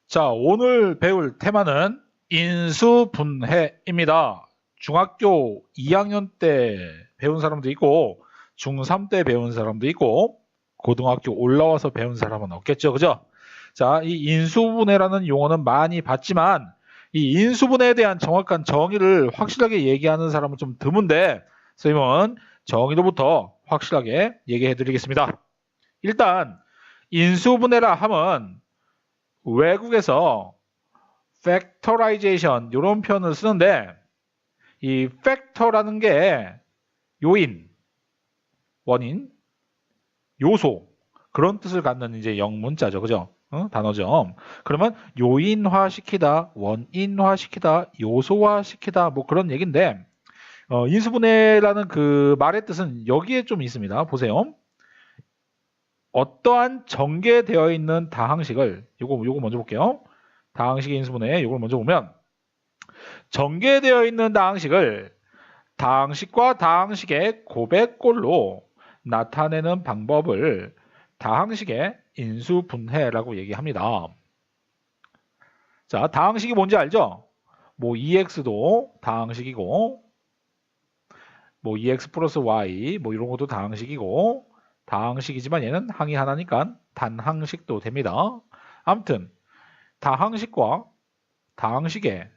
자, 오늘 배울 테마는 인수분해입니다. 중학교 2학년 때 배운 사람도 있고 중3 때 배운 사람도 있고 고등학교 올라와서 배운 사람은 없겠죠. 그죠? 자, 이 인수분해라는 용어는 많이 봤지만 이 인수분해에 대한 정확한 정의를 확실하게 얘기하는 사람은 좀 드문데 선생님은 정의로부터 확실하게 얘기해 드리겠습니다. 일단 인수분해라 하면 외국에서 factorization 이런 표현을 쓰는데 이 factor라는 게 요인, 원인, 요소 그런 뜻을 갖는 이제 영문자죠. 그죠? 단어죠. 그러면 요인화시키다, 원인화시키다, 요소화시키다 뭐 그런 얘기인데 인수분해라는 그 말의 뜻은 여기에 좀 있습니다. 보세요. 어떠한 전개되어 있는 다항식을 요거 먼저 볼게요. 다항식의 인수분해 요걸 먼저 보면 전개되어 있는 다항식을 다항식과 다항식의 고백꼴로 나타내는 방법을 다항식의 인수분해라고 얘기합니다. 자, 다항식이 뭔지 알죠? 뭐 EX도 다항식이고 뭐 EX 플러스 Y 뭐 이런 것도 다항식이고 다항식이지만 얘는 항이 하나니까 단항식도 됩니다. 아무튼 다항식과 다항식의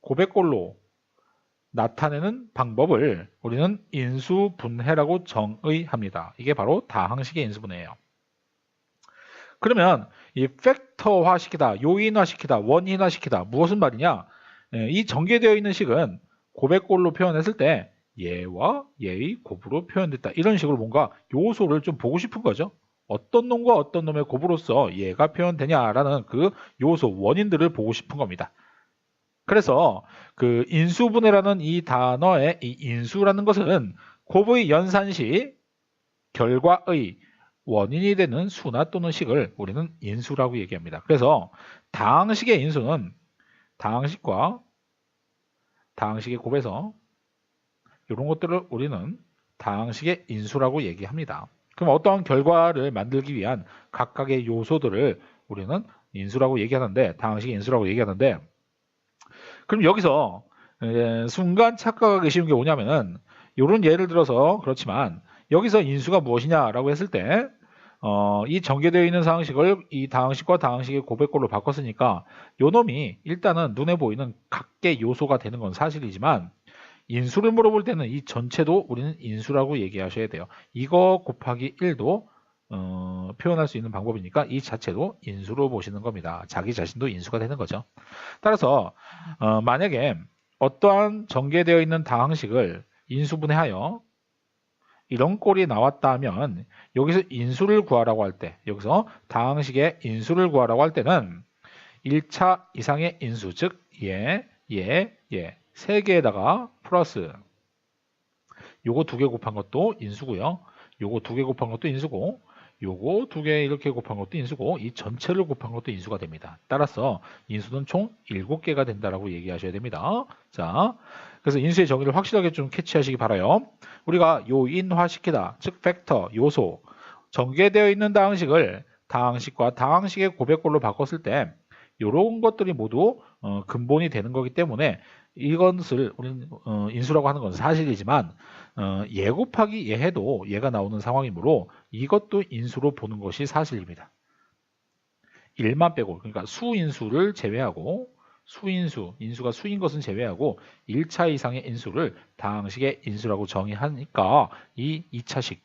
고백꼴로 나타내는 방법을 우리는 인수분해라고 정의합니다. 이게 바로 다항식의 인수분해예요. 그러면 이 팩터화시키다, 요인화시키다, 원인화시키다 무엇은 말이냐? 이 전개되어 있는 식은 고백꼴로 표현했을 때 얘와 얘의 곱으로 표현됐다. 이런 식으로 뭔가 요소를 좀 보고 싶은 거죠. 어떤 놈과 어떤 놈의 곱으로서 얘가 표현되냐라는 그 요소, 원인들을 보고 싶은 겁니다. 그래서 그 인수분해라는 이 단어의 이 인수라는 것은 곱의 연산시 결과의 원인이 되는 수나 또는 식을 우리는 인수라고 얘기합니다. 그래서 다항식의 인수는 다항식과 다항식의 곱에서 이런 것들을 우리는 다항식의 인수라고 얘기합니다. 그럼 어떠한 결과를 만들기 위한 각각의 요소들을 우리는 인수라고 얘기하는데 다항식의 인수라고 얘기하는데 그럼 여기서 순간 착각하기 쉬운 게 뭐냐면은 이런 예를 들어서 그렇지만 여기서 인수가 무엇이냐라고 했을 때 이 전개되어 있는 다항식을 이 다항식과 다항식의 고백꼴로 바꿨으니까 요 놈이 일단은 눈에 보이는 각계 요소가 되는 건 사실이지만 인수를 물어볼 때는 이 전체도 우리는 인수라고 얘기하셔야 돼요. 이거 곱하기 1도 표현할 수 있는 방법이니까 이 자체도 인수로 보시는 겁니다. 자기 자신도 인수가 되는 거죠. 따라서 만약에 어떠한 전개되어 있는 다항식을 인수분해하여 이런 꼴이 나왔다면 여기서 인수를 구하라고 할 때 여기서 다항식의 인수를 구하라고 할 때는 1차 이상의 인수 즉 얘, 얘, 얘 세 개에다가 플러스 요거 두 개 곱한 것도 인수고요. 요거 두 개 곱한 것도 인수고 요거 두 개 이렇게 곱한 것도 인수고 이 전체를 곱한 것도 인수가 됩니다. 따라서 인수는 총 7개가 된다라고 얘기하셔야 됩니다. 자, 그래서 인수의 정의를 확실하게 좀 캐치하시기 바라요. 우리가 요인화시키다, 즉 팩터, 요소, 전개되어 있는 다항식을 다항식과 다항식의 고백꼴로 바꿨을 때 이런 것들이 모두 근본이 되는 거기 때문에 이것을 우리는 인수라고 하는 건 사실이지만 얘 곱하기 얘 해도 얘가 나오는 상황이므로 이것도 인수로 보는 것이 사실입니다. 1만 빼고 그러니까 수인수를 제외하고 수인수, 인수가 수인 것은 제외하고 1차 이상의 인수를 다항식의 인수라고 정의하니까 이 2차식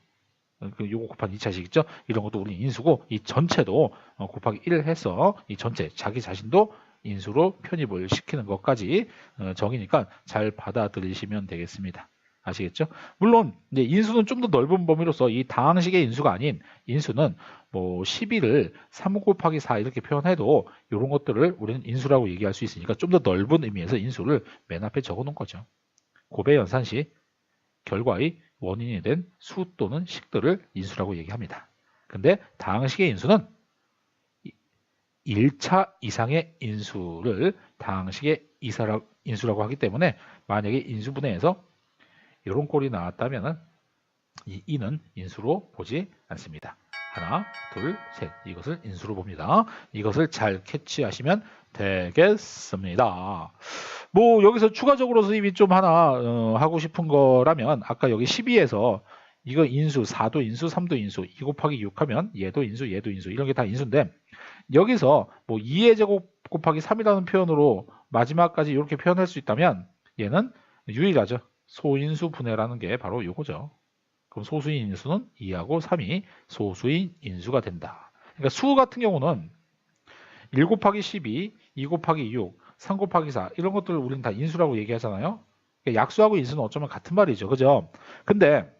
요거 곱한 2차식 있죠? 이런 것도 우리 인수고 이 전체도 곱하기 1 해서 이 전체 자기 자신도 인수로 편입을 시키는 것까지 정의니까 잘 받아들이시면 되겠습니다. 아시겠죠? 물론 이제 인수는 좀 더 넓은 범위로서 이 다항식의 인수가 아닌 인수는 뭐 12를 3 곱하기 4 이렇게 표현해도 이런 것들을 우리는 인수라고 얘기할 수 있으니까 좀 더 넓은 의미에서 인수를 맨 앞에 적어 놓은 거죠. 곱의 연산시 결과의 원인이 된 수 또는 식들을 인수라고 얘기합니다. 근데 다항식의 인수는 1차 이상의 인수를 다항식의 인수라고 하기 때문에 만약에 인수분해에서 이런 꼴이 나왔다면 이 2는 인수로 보지 않습니다. 하나, 둘, 셋. 이것을 인수로 봅니다. 이것을 잘 캐치하시면 되겠습니다. 뭐 여기서 추가적으로 선생님이 좀 하나 하고 싶은 거라면 아까 여기 12에서 이거 인수, 4도 인수, 3도 인수, 2 곱하기 6 하면 얘도 인수, 얘도 인수, 이런 게 다 인수인데 여기서 뭐 2의 제곱 곱하기 3이라는 표현으로 마지막까지 이렇게 표현할 수 있다면 얘는 유일하죠. 소인수 분해라는 게 바로 이거죠. 그럼 소수인 인수는 2하고 3이 소수인 인수가 된다. 그러니까 수 같은 경우는 1 곱하기 12, 2 곱하기 6, 3 곱하기 4 이런 것들을 우리는 다 인수라고 얘기하잖아요. 그러니까 약수하고 인수는 어쩌면 같은 말이죠. 그죠? 근데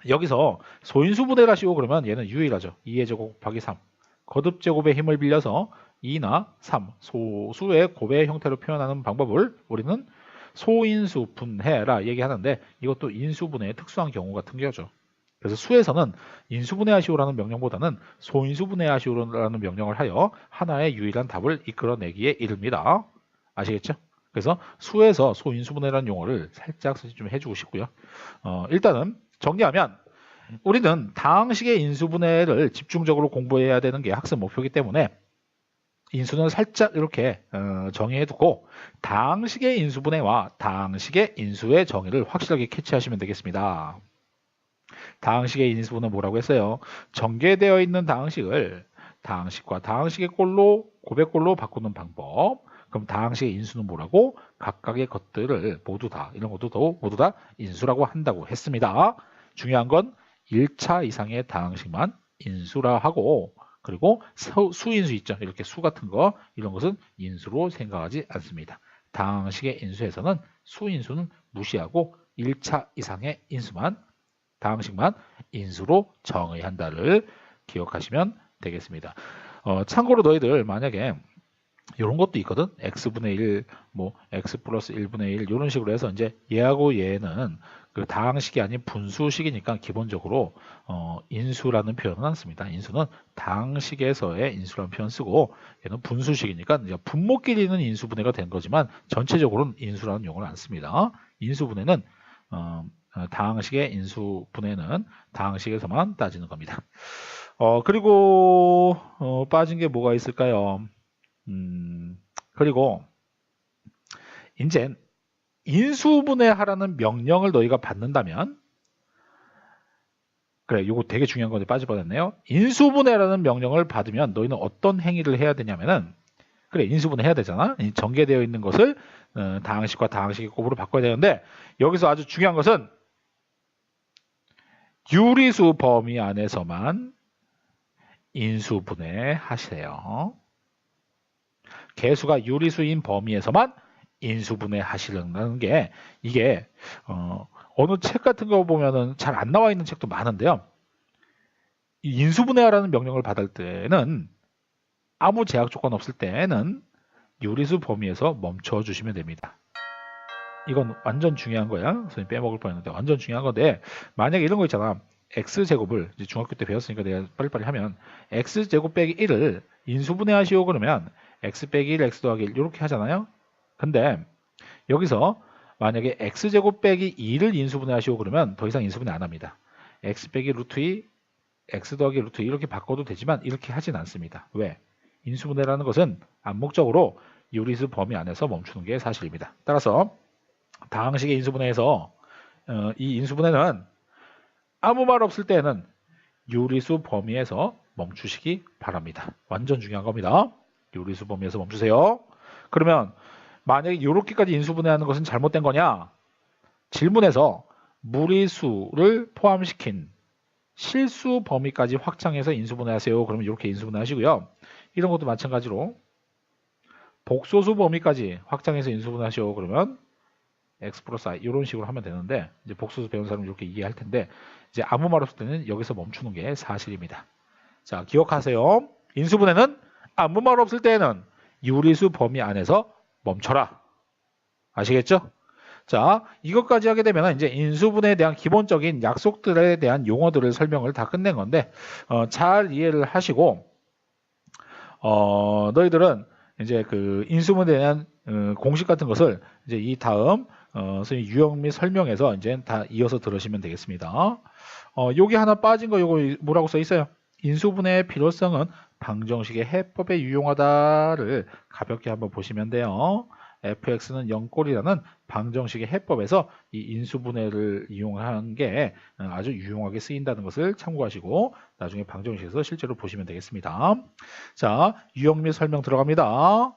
여기서 소인수 분해를 하시고 그러면 얘는 유일하죠. 2의 제곱 곱하기 3. 거듭 제곱의 힘을 빌려서 2나 3, 소수의 곱의 형태로 표현하는 방법을 우리는 소인수 분해라 얘기하는데 이것도 인수분해의 특수한 경우 같은 거죠. 그래서 수에서는 인수분해하시오라는 명령보다는 소인수분해하시오라는 명령을 하여 하나의 유일한 답을 이끌어내기에 이릅니다. 아시겠죠? 그래서 수에서 소인수분해라는 용어를 살짝 좀 해주고 싶고요. 일단은 정리하면 우리는 다항식의 인수분해를 집중적으로 공부해야 되는 게 학습 목표이기 때문에 인수는 살짝 이렇게 정의해두고 다항식의 인수분해와 다항식의 인수의 정의를 확실하게 캐치하시면 되겠습니다. 다항식의 인수분해는 뭐라고 했어요? 전개되어 있는 다항식을 다항식과 다항식의 꼴로 고백꼴로 바꾸는 방법. 그럼 다항식의 인수는 뭐라고? 각각의 것들을 모두 다 이런 것도 모두 다 인수라고 한다고 했습니다. 중요한 건 1차 이상의 다항식만 인수라 하고 그리고 수인수 있죠. 이렇게 수 같은 거 이런 것은 인수로 생각하지 않습니다. 다항식의 인수에서는 수인수는 무시하고 1차 이상의 인수만 다항식만 인수로 정의한다를 기억하시면 되겠습니다. 참고로 너희들 만약에 이런 것도 있거든. x분의 1, 뭐 x 플러스 1분의 1 이런 식으로 해서 이제 얘하고 얘는 그 다항식이 아닌 분수식이니까 기본적으로 인수라는 표현은 안 씁니다. 인수는 다항식에서의 인수라는 표현 쓰고 얘는 분수식이니까 이제 분모끼리는 인수분해가 된 거지만 전체적으로는 인수라는 용어를 안 씁니다. 인수분해는 다항식의 인수분해는 다항식에서만 따지는 겁니다. 그리고 빠진 게 뭐가 있을까요? 그리고 이제 인수분해하라는 명령을 너희가 받는다면 그래 이거 되게 중요한 건데 빠질 뻔했네요. 인수분해라는 명령을 받으면 너희는 어떤 행위를 해야 되냐면은 그래 인수분해 해야 되잖아. 전개되어 있는 것을 다항식과 다항식의 곱으로 바꿔야 되는데 여기서 아주 중요한 것은 유리수 범위 안에서만 인수분해 하세요. 개수가 유리수인 범위에서만 인수분해 하시려는 게 이게 어느 책 같은 거 보면은 잘 안 나와 있는 책도 많은데요. 이 인수분해하라는 명령을 받을 때는 아무 제약 조건 없을 때는 유리수 범위에서 멈춰 주시면 됩니다. 이건 완전 중요한 거야. 선생님 빼먹을 뻔했는데 완전 중요한 건데 만약에 이런 거 있잖아. x제곱을 이제 중학교 때 배웠으니까 내가 빨리빨리 하면 x제곱 빼기 1을 인수분해하시오 그러면 x 빼기 1, x 더하기 1 이렇게 하잖아요. 근데 여기서 만약에 x제곱 빼기 2를 인수분해하시오 그러면 더 이상 인수분해 안 합니다. x 빼기 루트 2, x 더하기 루트 2 이렇게 바꿔도 되지만 이렇게 하진 않습니다. 왜? 인수분해라는 것은 암묵적으로 유리수 범위 안에서 멈추는 게 사실입니다. 따라서 다항식의 인수분해에서 이 인수분해는 아무 말 없을 때는 유리수 범위에서 멈추시기 바랍니다. 완전 중요한 겁니다. 유리수 범위에서 멈추세요. 그러면 만약에 이렇게까지 인수분해하는 것은 잘못된 거냐? 질문에서 무리수를 포함시킨 실수 범위까지 확장해서 인수분해하세요. 그러면 이렇게 인수분해하시고요. 이런 것도 마찬가지로 복소수 범위까지 확장해서 인수분해하시오. 그러면 x 플러스 i 이런 식으로 하면 되는데 이제 복소수 배운 사람은 이렇게 이해할 텐데 이제 아무 말 없을 때는 여기서 멈추는 게 사실입니다. 자, 기억하세요. 인수분해는 아무 말 없을 때는 유리수 범위 안에서 멈춰라. 아시겠죠? 자, 이것까지 하게 되면 이제 인수분해에 대한 기본적인 약속들에 대한 용어들을 설명을 다 끝낸 건데 잘 이해를 하시고 너희들은 이제 그 인수분해에 대한 공식 같은 것을 이제 이 다음 선생님 유형 및 설명에서 이제 다 이어서 들으시면 되겠습니다. 여기 하나 빠진 거 요거 뭐라고 써 있어요? 인수분해의 필요성은 방정식의 해법에 유용하다를 가볍게 한번 보시면 돼요. fx는 0꼴이라는 방정식의 해법에서 이 인수분해를 이용한 게 아주 유용하게 쓰인다는 것을 참고하시고 나중에 방정식에서 실제로 보시면 되겠습니다. 자, 유형 및 설명 들어갑니다.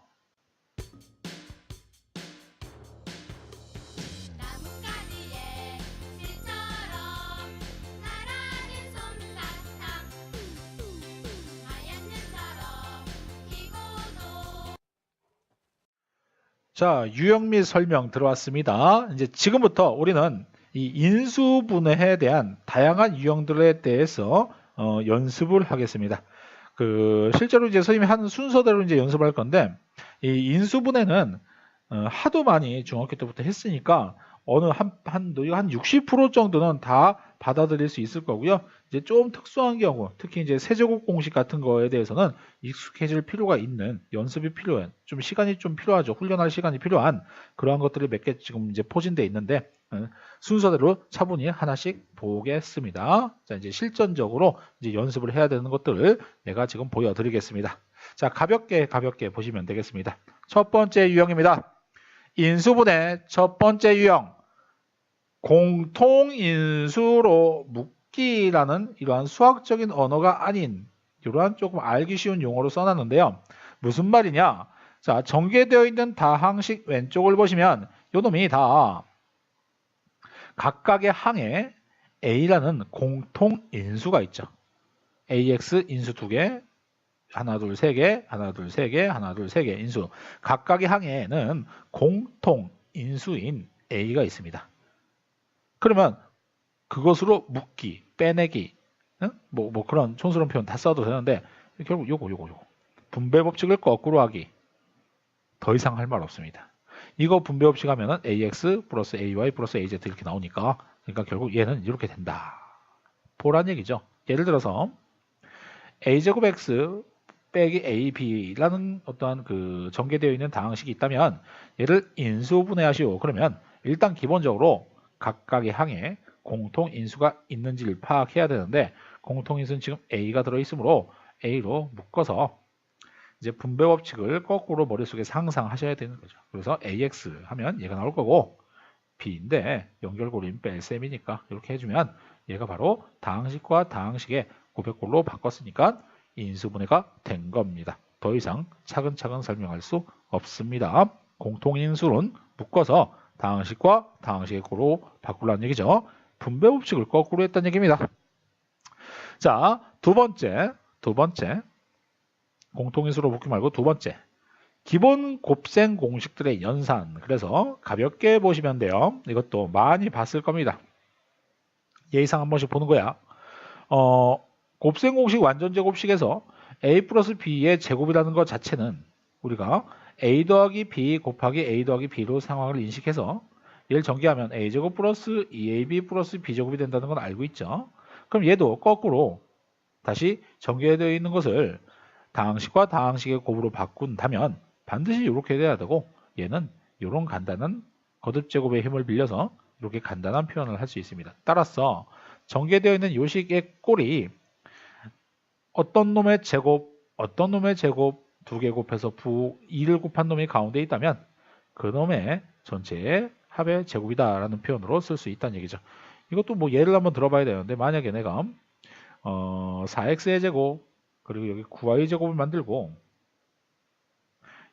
자, 유형 및 설명 들어왔습니다. 이제 지금부터 우리는 이 인수분해에 대한 다양한 유형들에 대해서 연습을 하겠습니다. 실제로 이제 선생님이 하는 순서대로 이제 연습할 건데, 이 인수분해는 하도 많이 중학교 때부터 했으니까 어느 한 60% 정도는 다 받아들일 수 있을 거고요. 이제 좀 특수한 경우, 특히 이제 세제곱 공식 같은 거에 대해서는 익숙해질 필요가 있는, 연습이 필요한, 좀 시간이 좀 필요하죠. 훈련할 시간이 필요한 그러한 것들이 몇 개 지금 이제 포진되어 있는데 순서대로 차분히 하나씩 보겠습니다. 자, 이제 실전적으로 이제 연습을 해야 되는 것들을 내가 지금 보여드리겠습니다. 자, 가볍게 보시면 되겠습니다. 첫 번째 유형입니다. 인수분해 첫 번째 유형, 공통인수로 묶기라는 이러한 수학적인 언어가 아닌 이러한 조금 알기 쉬운 용어로 써놨는데요. 무슨 말이냐? 자, 전개되어 있는 다항식 왼쪽을 보시면 요놈이 다 각각의 항에 a라는 공통인수가 있죠. ax 인수 2개, 하나 둘 세 개, 하나 둘 세 개, 하나 둘 세 개 인수. 각각의 항에는 공통 인수인 a가 있습니다. 그러면 그것으로 묶기, 빼내기, 뭐 그런 촌스러운 표현 다 써도 되는데 결국 요거 분배 법칙을 거꾸로 하기. 더 이상 할 말 없습니다. 이거 분배 법칙 하면은 ax 플러스 ay 플러스 az 이렇게 나오니까, 그러니까 결국 얘는 이렇게 된다. 보란 얘기죠. 예를 들어서 a제곱 x 빼기 ab라는 어떠한 전개되어 있는 다항식이 있다면 얘를 인수분해하시오. 그러면 일단 기본적으로 각각의 항에 공통인수가 있는지를 파악해야 되는데 공통인수는 지금 a가 들어있으므로 a로 묶어서 이제 분배 법칙을 거꾸로 머릿속에 상상하셔야 되는 거죠. 그래서 ax 하면 얘가 나올 거고 b인데 연결고리는 뺄셈이니까 이렇게 해주면 얘가 바로 다항식과 다항식의 고백골로 바꿨으니까 인수분해가 된 겁니다. 더 이상 차근차근 설명할 수 없습니다. 공통인수는 묶어서 다항식과 다항식의 고로 바꾸라는 얘기죠. 분배 법칙을 거꾸로 했다는 얘기입니다. 자, 두 번째 공통인수로 묶기 말고 두 번째 기본 곱셈 공식들의 연산. 그래서 가볍게 보시면 돼요. 이것도 많이 봤을 겁니다. 예의상 한 번씩 보는 거야. 곱셈 공식 완전 제곱식에서 a 플러스 b의 제곱이라는 것 자체는 우리가 a 더하기 b 곱하기 a 더하기 b로 상황을 인식해서 얘를 전개하면 a제곱 플러스 2ab 플러스 b제곱이 된다는 건 알고 있죠. 그럼 얘도 거꾸로 다시 전개되어 있는 것을 다항식과 다항식의 곱으로 바꾼다면 반드시 이렇게 돼야 되고 얘는 이런 간단한 거듭제곱의 힘을 빌려서 이렇게 간단한 표현을 할 수 있습니다. 따라서 전개되어 있는 요식의 꼴이 어떤 놈의 제곱 두 개 곱해서 2를 곱한 놈이 가운데 있다면 그 놈의 전체의 합의 제곱이다 라는 표현으로 쓸 수 있다는 얘기죠. 이것도 뭐 예를 한번 들어봐야 되는데 만약에 내가 4x의 제곱 그리고 여기 9y 제곱을 만들고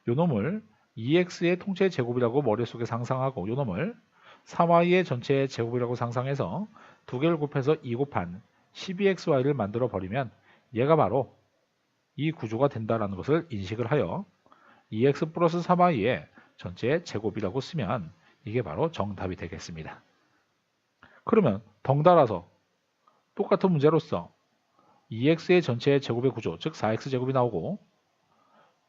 요 놈을 2x의 통째 제곱이라고 머릿속에 상상하고 요 놈을 3y의 전체의 제곱이라고 상상해서 두 개를 곱해서 2 곱한 12xy를 만들어 버리면 얘가 바로 이 구조가 된다라는 것을 인식을 하여 2x 플러스 3y의 전체의 제곱이라고 쓰면 이게 바로 정답이 되겠습니다. 그러면 덩달아서 똑같은 문제로서 2x의 전체의 제곱의 구조, 즉 4x제곱이 나오고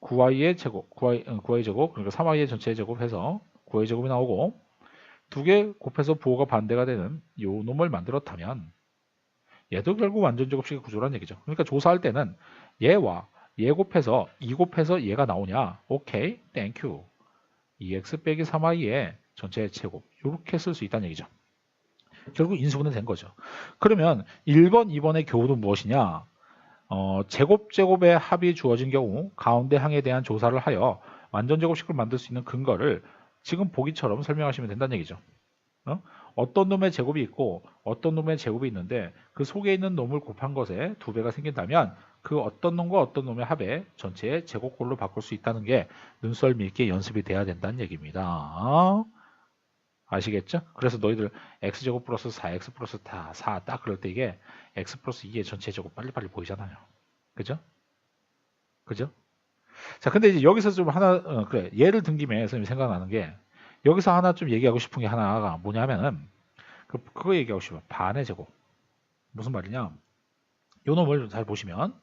9y의 제곱, 9y 제곱, 그러니까 3y의 전체의 제곱해서 9y 제곱이 나오고 두 개 곱해서 부호가 반대가 되는 요 놈을 만들었다면 얘도 결국 완전 제곱식의 구조란 얘기죠. 그러니까 조사할 때는 얘와 얘 곱해서 2 곱해서 얘가 나오냐? 오케이, 땡큐. 2x 빼기 3y의 전체의 제곱 이렇게 쓸 수 있다는 얘기죠. 결국 인수분해 된 거죠. 그러면 1번, 2번의 교훈은 무엇이냐? 제곱의 합이 주어진 경우 가운데 항에 대한 조사를 하여 완전 제곱식을 만들 수 있는 근거를 지금 보기처럼 설명하시면 된다는 얘기죠. 어떤 놈의 제곱이 있고 어떤 놈의 제곱이 있는데 그 속에 있는 놈을 곱한 것에 2배가 생긴다면 그 어떤 놈과 어떤 놈의 합에 전체의 제곱꼴로 바꿀 수 있다는 게 눈썰미 있게 연습이 돼야 된다는 얘기입니다. 아시겠죠? 그래서 너희들 x제곱 플러스 4x 플러스 4 딱 그럴 때 이게 x 플러스 2의 전체 제곱 빨리빨리 보이잖아요. 그죠? 그죠? 자, 근데 이제 여기서 좀 하나, 그래. 예를 든 김에 선생님이 생각나는 게 여기서 하나 좀 얘기하고 싶은 게 하나가 뭐냐면은 그거 얘기하고 싶어요. 반의 제곱. 무슨 말이냐? 요 놈을 잘 보시면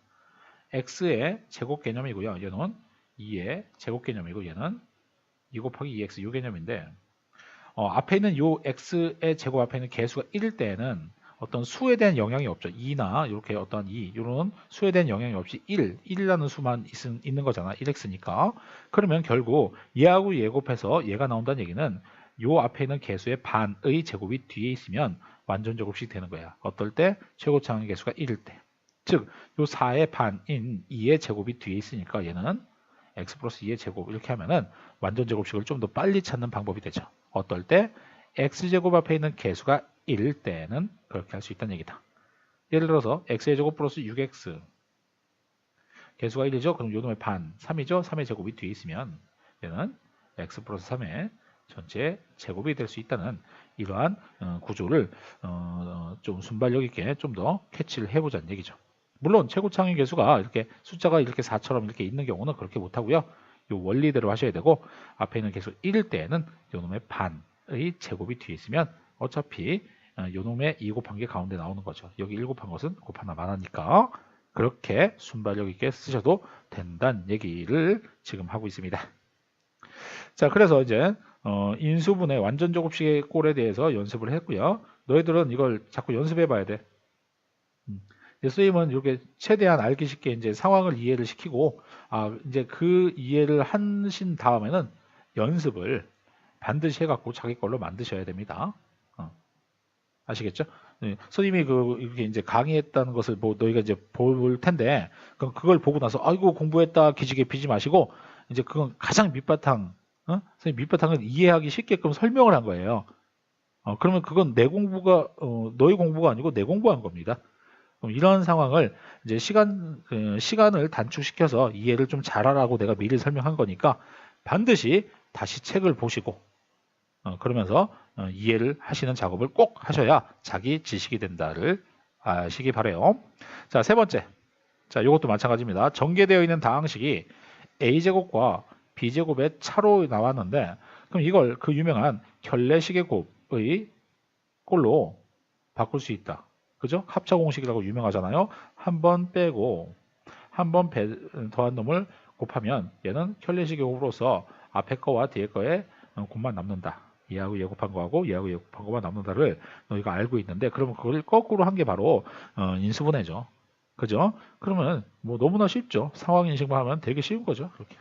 x의 제곱 개념이고요. 얘는 2의 제곱 개념이고 얘는 2 곱하기 2x 요 개념인데 앞에 있는 요 x의 제곱 앞에 있는 개수가 1일 때에는 어떤 수에 대한 영향이 없죠. 2나 이렇게 어떤 2 이런 수에 대한 영향이 없이 1이라는 수만 있는 거잖아. 1x니까. 그러면 결국 얘하고 얘 곱해서 얘가 나온다는 얘기는 요 앞에 있는 개수의 반의 제곱이 뒤에 있으면 완전 제곱식 되는 거야. 어떨 때? 최고차항의 개수가 1일 때. 즉, 요 4의 반인 2의 제곱이 뒤에 있으니까 얘는 x 플러스 2의 제곱 이렇게 하면은 완전 제곱식을 좀 더 빨리 찾는 방법이 되죠. 어떨 때? x제곱 앞에 있는 개수가 1일 때는 그렇게 할 수 있다는 얘기다. 예를 들어서 x의 제곱 플러스 6x 개수가 1이죠. 그럼 요놈의 반 3이죠. 3의 제곱이 뒤에 있으면 얘는 x 플러스 3의 전체 제곱이 될 수 있다는 이러한 구조를 좀 순발력 있게 좀 더 캐치를 해보자는 얘기죠. 물론 최고차항의 개수가 이렇게 숫자가 이렇게 4처럼 이렇게 있는 경우는 그렇게 못하고요. 요 원리대로 하셔야 되고 앞에 있는 개수 1일 때에는 요놈의 반의 제곱이 뒤에 있으면 어차피 요놈의 2 곱한 게 가운데 나오는 거죠. 여기 1 곱한 것은 곱하나만 하니까 그렇게 순발력 있게 쓰셔도 된다는 얘기를 지금 하고 있습니다. 자, 그래서 이제 인수분해 완전 제곱식의 꼴에 대해서 연습을 했고요. 너희들은 이걸 자꾸 연습해 봐야 돼. 선생님은 이렇게 최대한 알기 쉽게 이제 상황을 이해를 시키고 이제 그 이해를 하신 다음에는 연습을 반드시 해갖고 자기 걸로 만드셔야 됩니다. 아시겠죠? 네, 선생님이 이렇게 이제 강의했다는 것을 뭐 너희가 이제 볼 텐데 그럼 그걸 보고 나서 아이고 공부했다 기지개 피지 마시고 이제 그건 가장 밑바탕 선생님 밑바탕을 이해하기 쉽게끔 설명을 한 거예요. 그러면 그건 내 공부가 너희 공부가 아니고 내 공부한 겁니다. 그럼 이런 상황을 이제 시간을 단축시켜서 이해를 좀 잘하라고 내가 미리 설명한 거니까 반드시 다시 책을 보시고 그러면서 이해를 하시는 작업을 꼭 하셔야 자기 지식이 된다를 아시기 바래요. 자, 세 번째. 자, 이것도 마찬가지입니다. 전개되어 있는 다항식이 a제곱과 b제곱의 차로 나왔는데 그럼 이걸 그 유명한 결례식의 곱의 꼴로 바꿀 수 있다. 그죠? 합차 공식이라고 유명하잖아요. 한 번 빼고 한 번 더한 놈을 곱하면 얘는 결례식의 곱으로서 앞에 거와 뒤에 거에 곱만 남는다. 얘하고 얘 곱한 거하고 얘하고 얘 곱한 거만 남는다를 너희가 알고 있는데 그러면 그걸 거꾸로 한 게 바로 인수분해죠. 그죠? 그러면 뭐 너무나 쉽죠. 상황 인식만 하면 되게 쉬운 거죠. 그렇게.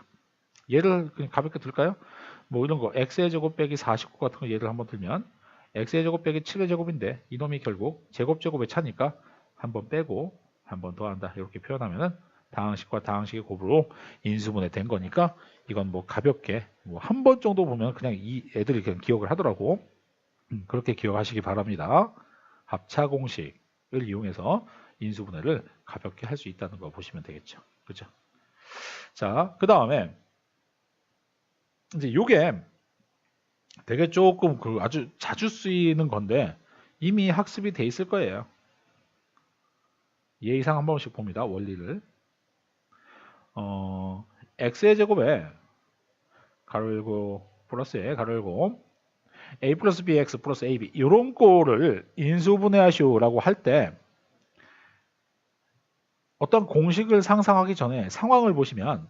예를 그냥 가볍게 들까요? 뭐 이런 거 x의 제곱 빼기 49 같은 거 예를 한번 들면 x의 제곱 빼기 7의 제곱인데 이놈이 결국 제곱제곱의 차니까 한 번 빼고 한 번 더한다 이렇게 표현하면은 다항식과 다항식의 곱으로 인수분해 된 거니까 이건 뭐 가볍게 뭐 한 번 정도 보면 그냥 이 애들이 그냥 기억을 하더라고. 그렇게 기억하시기 바랍니다. 합차 공식을 이용해서 인수분해를 가볍게 할 수 있다는 거 보시면 되겠죠. 그죠? 자, 그 다음에 이제 요게 되게 조금 아주 자주 쓰이는 건데 이미 학습이 돼 있을 거예요. 예의상 한 번씩 봅니다. 원리를. x의 제곱에 가로 열고 플러스에 가로 열고 a 플러스 bx 플러스 ab 이런 꼴을 인수분해하시오라고 할 때 어떤 공식을 상상하기 전에 상황을 보시면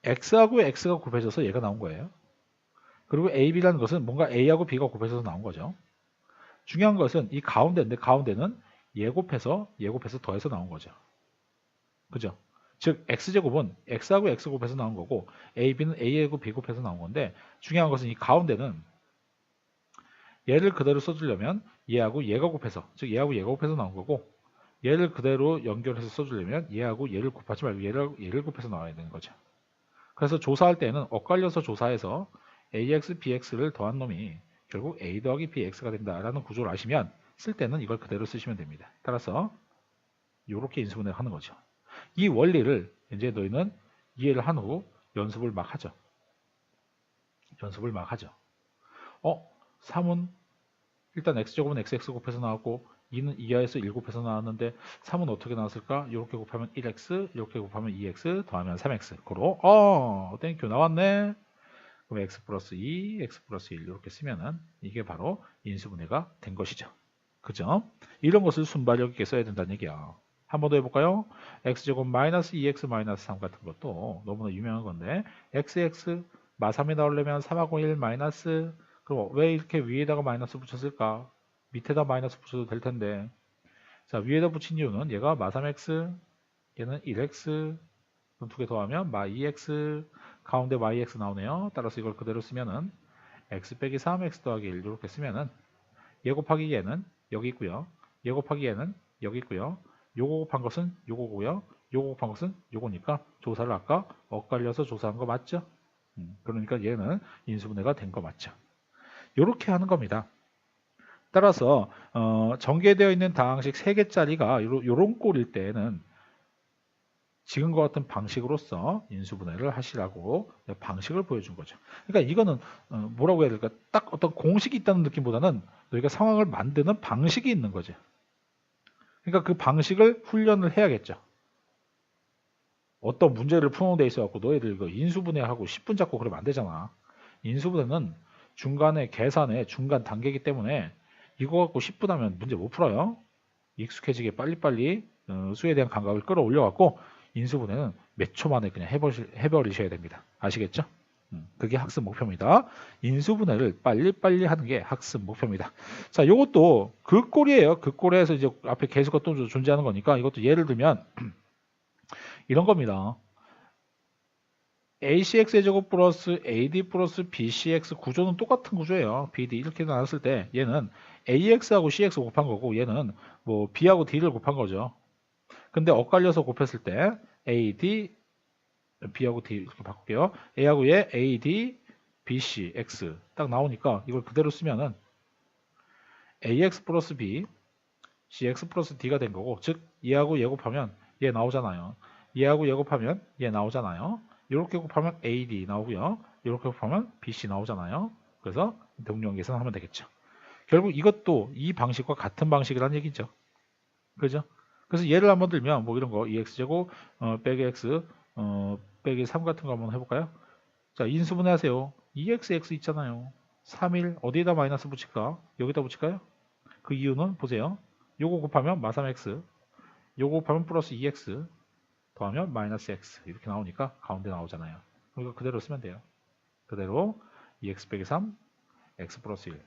x하고 x가 곱해져서 얘가 나온 거예요. 그리고 ab라는 것은 뭔가 a하고 b가 곱해져서 나온 거죠. 중요한 것은 이 가운데인데 가운데는 얘 곱해서 더해서 나온 거죠. 그죠? 즉 x제곱은 x하고 x 곱해서 나온 거고 ab는 a하고 b 곱해서 나온 건데 중요한 것은 이 가운데는 얘를 그대로 써주려면 얘하고 얘가 곱해서 즉 얘하고 얘가 곱해서 나온 거고 얘를 그대로 연결해서 써주려면 얘하고 얘를 곱하지 말고 얘를 곱해서 나와야 되는 거죠. 그래서 조사할 때는 엇갈려서 조사해서 ax, bx를 더한 놈이 결국 a 더하기 bx가 된다라는 구조를 아시면 쓸 때는 이걸 그대로 쓰시면 됩니다. 따라서 이렇게 인수분해를 하는 거죠. 이 원리를 이제 너희는 이해를 한 후 연습을 막 하죠. 3은 일단 x제곱은 xx 곱해서 나왔고 2는 2하에서 1 곱해서 나왔는데 3은 어떻게 나왔을까? 이렇게 곱하면 1x, 이렇게 곱하면 2x, 더하면 3x. 그로 땡큐 나왔네. 그럼 x 플러스 2, x 플러스 1 이렇게 쓰면은 이게 바로 인수분해가 된 것이죠. 그죠? 이런 것을 순발력 있게 써야 된다는 얘기야. 한 번 더 해볼까요? x제곱 마이너스 2x 마이너스 3 같은 것도 너무나 유명한 건데 xx 마3이 나오려면 3하고 1 마이너스 그럼 왜 이렇게 위에다가 마이너스 붙였을까? 밑에다 마이너스 붙여도 될 텐데 자 위에다 붙인 이유는 얘가 마3x 얘는 1x 그럼 두 개 더하면 마2x 가운데 yx 나오네요. 따라서 이걸 그대로 쓰면은 x 빼기 3 x 더하기 1 이렇게 쓰면은 얘 곱하기 얘는 여기 있고요. 얘 곱하기 얘는 여기 있고요. 요거 곱한 것은 요거고요. 요거 곱한 것은 요거니까 조사를 아까 엇갈려서 조사한 거 맞죠? 그러니까 얘는 인수분해가 된 거 맞죠? 요렇게 하는 겁니다. 따라서 전개되어 있는 다항식 3개짜리가 요런 꼴일 때는 지금과 같은 방식으로서 인수분해를 하시라고 방식을 보여준 거죠. 그러니까 이거는 뭐라고 해야 될까? 딱 어떤 공식이 있다는 느낌보다는 너희가 상황을 만드는 방식이 있는 거죠. 그러니까 그 방식을 훈련을 해야겠죠. 어떤 문제를 푸는 데 있어갖고 너희들 이거 인수분해하고 10분 잡고 그러면 안 되잖아. 인수분해는 중간에 계산의 중간 단계이기 때문에 이거 갖고 10분 하면 문제 못 풀어요. 익숙해지게 빨리빨리 수에 대한 감각을 끌어올려갖고 인수분해는 몇 초 만에 그냥 해버리셔야 됩니다. 아시겠죠? 그게 학습 목표입니다. 인수분해를 빨리빨리 하는 게 학습 목표입니다. 자, 요것도 그 꼴이에요. 그 꼴에서 이제 앞에 계수가 또 존재하는 거니까 이것도 예를 들면 이런 겁니다. acx의 제곱 플러스 ad 플러스 bcx 구조는 똑같은 구조예요. bd 이렇게 나눴을 때 얘는 ax하고 cx 곱한 거고 얘는 뭐 b하고 d를 곱한 거죠. 근데 엇갈려서 곱했을 때 ad b하고 d 이렇게 바꿀게요. a하고 얘 ad bc x 딱 나오니까 이걸 그대로 쓰면은 ax 플러스 b cx 플러스 d가 된 거고 즉 얘하고 얘 곱하면 얘 나오잖아요. 얘하고 얘 곱하면 얘 나오잖아요. 이렇게 곱하면 AD 나오고요. 이렇게 곱하면 BC 나오잖아요. 그래서 동량 계산하면 되겠죠. 결국 이것도 이 방식과 같은 방식이라는 얘기죠. 그죠? 그래서 예를 한번 들면 뭐 이런 거 2x제곱 빼기 x 빼기 3 같은 거 한번 해볼까요? 자 인수분해 하세요. 2xx 있잖아요. 3일 어디에다 마이너스 붙일까? 여기다 붙일까요? 그 이유는 보세요. 요거 곱하면 마3x 요거 곱하면 플러스 2x 더하면 마이너스 x 이렇게 나오니까 가운데 나오잖아요. 이거 그대로 쓰면 돼요. 그대로 2x 빼기 3 x 플러스 1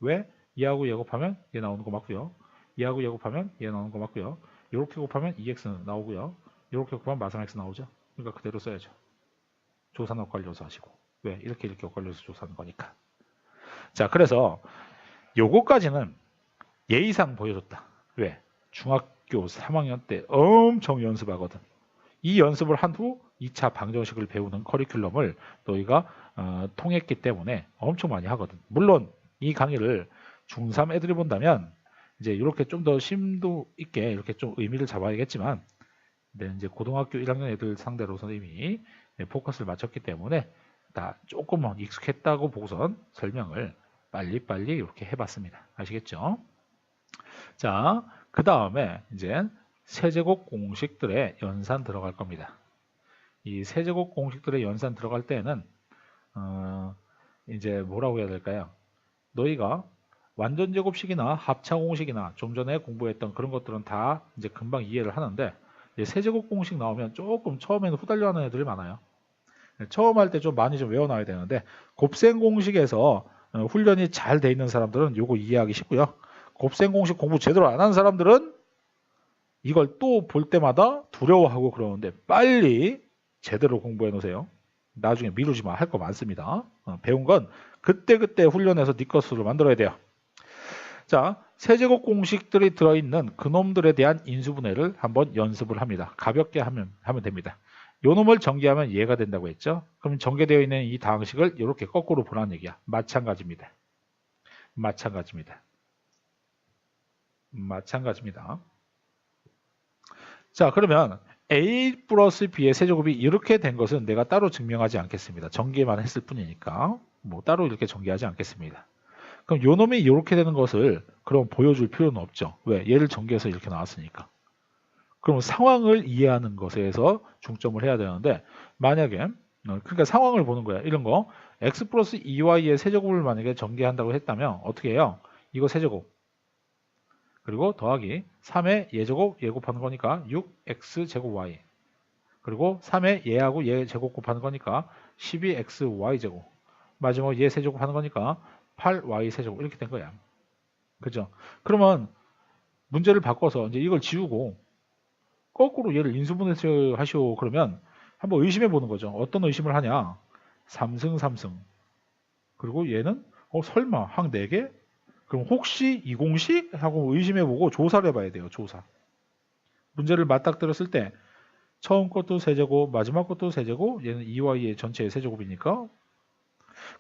왜? 얘하고 얘 곱하면 얘 나오는 거 맞고요. 얘하고 얘 곱하면 얘 나오는 거 맞고요. 이렇게 곱하면 2x 나오고요. 이렇게 곱하면 마삼 x 나오죠. 그러니까 그대로 써야죠. 조사는 엇갈려서 하시고 왜? 이렇게 엇갈려서 조사하는 거니까. 자 그래서 요거까지는 예의상 보여줬다. 왜? 중학교 3학년 때 엄청 연습하거든. 이 연습을 한 후 2차 방정식을 배우는 커리큘럼을 너희가 통했기 때문에 엄청 많이 하거든. 물론 이 강의를 중3 애들이 본다면 이제 이렇게 좀 더 심도 있게 이렇게 좀 의미를 잡아야겠지만 이제 고등학교 1학년 애들 상대로 선생님이 포커스를 맞췄기 때문에 다 조금만 익숙했다고 보고선 설명을 빨리빨리 이렇게 해봤습니다. 아시겠죠? 자, 그 다음에 이제 세제곱 공식들의 연산 들어갈 겁니다. 이 세제곱 공식들의 연산 들어갈 때는 이제 뭐라고 해야 될까요? 너희가 완전 제곱식이나 합차 공식이나 좀 전에 공부했던 그런 것들은 다 이제 금방 이해를 하는데 이제 세제곱 공식 나오면 조금 처음에는 후달려하는 애들이 많아요. 처음 할 때 좀 많이 좀 외워놔야 되는데 곱셈 공식에서 훈련이 잘 돼 있는 사람들은 요거 이해하기 쉽고요. 곱셈 공식 공부 제대로 안 하는 사람들은 이걸 또 볼 때마다 두려워하고 그러는데 빨리 제대로 공부해 놓으세요. 나중에 미루지 마. 할 거 많습니다. 배운 건 그때그때 훈련해서 네 것으로 만들어야 돼요. 자, 세제곱 공식들이 들어있는 그놈들에 대한 인수분해를 한번 연습을 합니다. 가볍게 하면 됩니다. 요 놈을 전개하면 얘가 된다고 했죠. 그럼 전개되어 있는 이 다항식을 이렇게 거꾸로 보라는 얘기야. 마찬가지입니다. 자, 그러면 A 플러스 B의 세제곱이 이렇게 된 것은 내가 따로 증명하지 않겠습니다. 전개만 했을 뿐이니까 뭐 따로 이렇게 전개하지 않겠습니다. 그럼 요 놈이 이렇게 되는 것을 그럼 보여줄 필요는 없죠. 왜? 얘를 전개해서 이렇게 나왔으니까. 그럼 상황을 이해하는 것에서 중점을 해야 되는데 만약에 그러니까 상황을 보는 거야. 이런 거 x 플러스 2y의 세제곱을 만약에 전개한다고 했다면 어떻게 해요? 이거 세제곱 그리고 더하기 3의 예제곱 예곱하는 거니까 6x 제곱 y 그리고 3의 얘하고 얘 제곱 곱하는 거니까 12xy 제곱 마지막 얘 세제곱하는 거니까 8y 세제곱 이렇게 된 거야. 그죠? 그러면 문제를 바꿔서 이제 이걸 지우고 거꾸로 얘를 인수분해 하시오 그러면 한번 의심해 보는 거죠. 어떤 의심을 하냐? 3승 3승 그리고 얘는 설마 항 4개? 그럼 혹시 이 공식? 하고 의심해 보고 조사를 해봐야 돼요. 조사. 문제를 맞닥뜨렸을 때 처음 것도 세제곱 마지막 것도 세제곱 얘는 2y의 전체의 세제곱이니까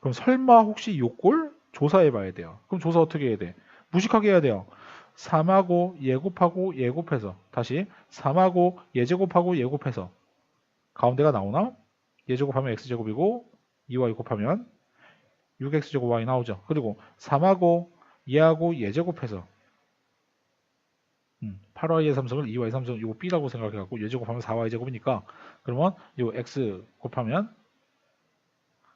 그럼 설마 혹시 요 꼴? 조사해 봐야 돼요. 그럼 조사 어떻게 해야 돼? 무식하게 해야 돼요. 3하고 예곱하고 예곱해서 다시 3하고 예제곱하고 예곱해서 가운데가 나오나? 예제곱하면 x제곱이고 2y 곱하면 6x제곱 y 나오죠. 그리고 3하고 얘하고 예제곱해서 8y의 삼성을 2y 삼성 이거 b라고 생각해갖고 예제곱하면 4y 제곱이니까 그러면 이 x 곱하면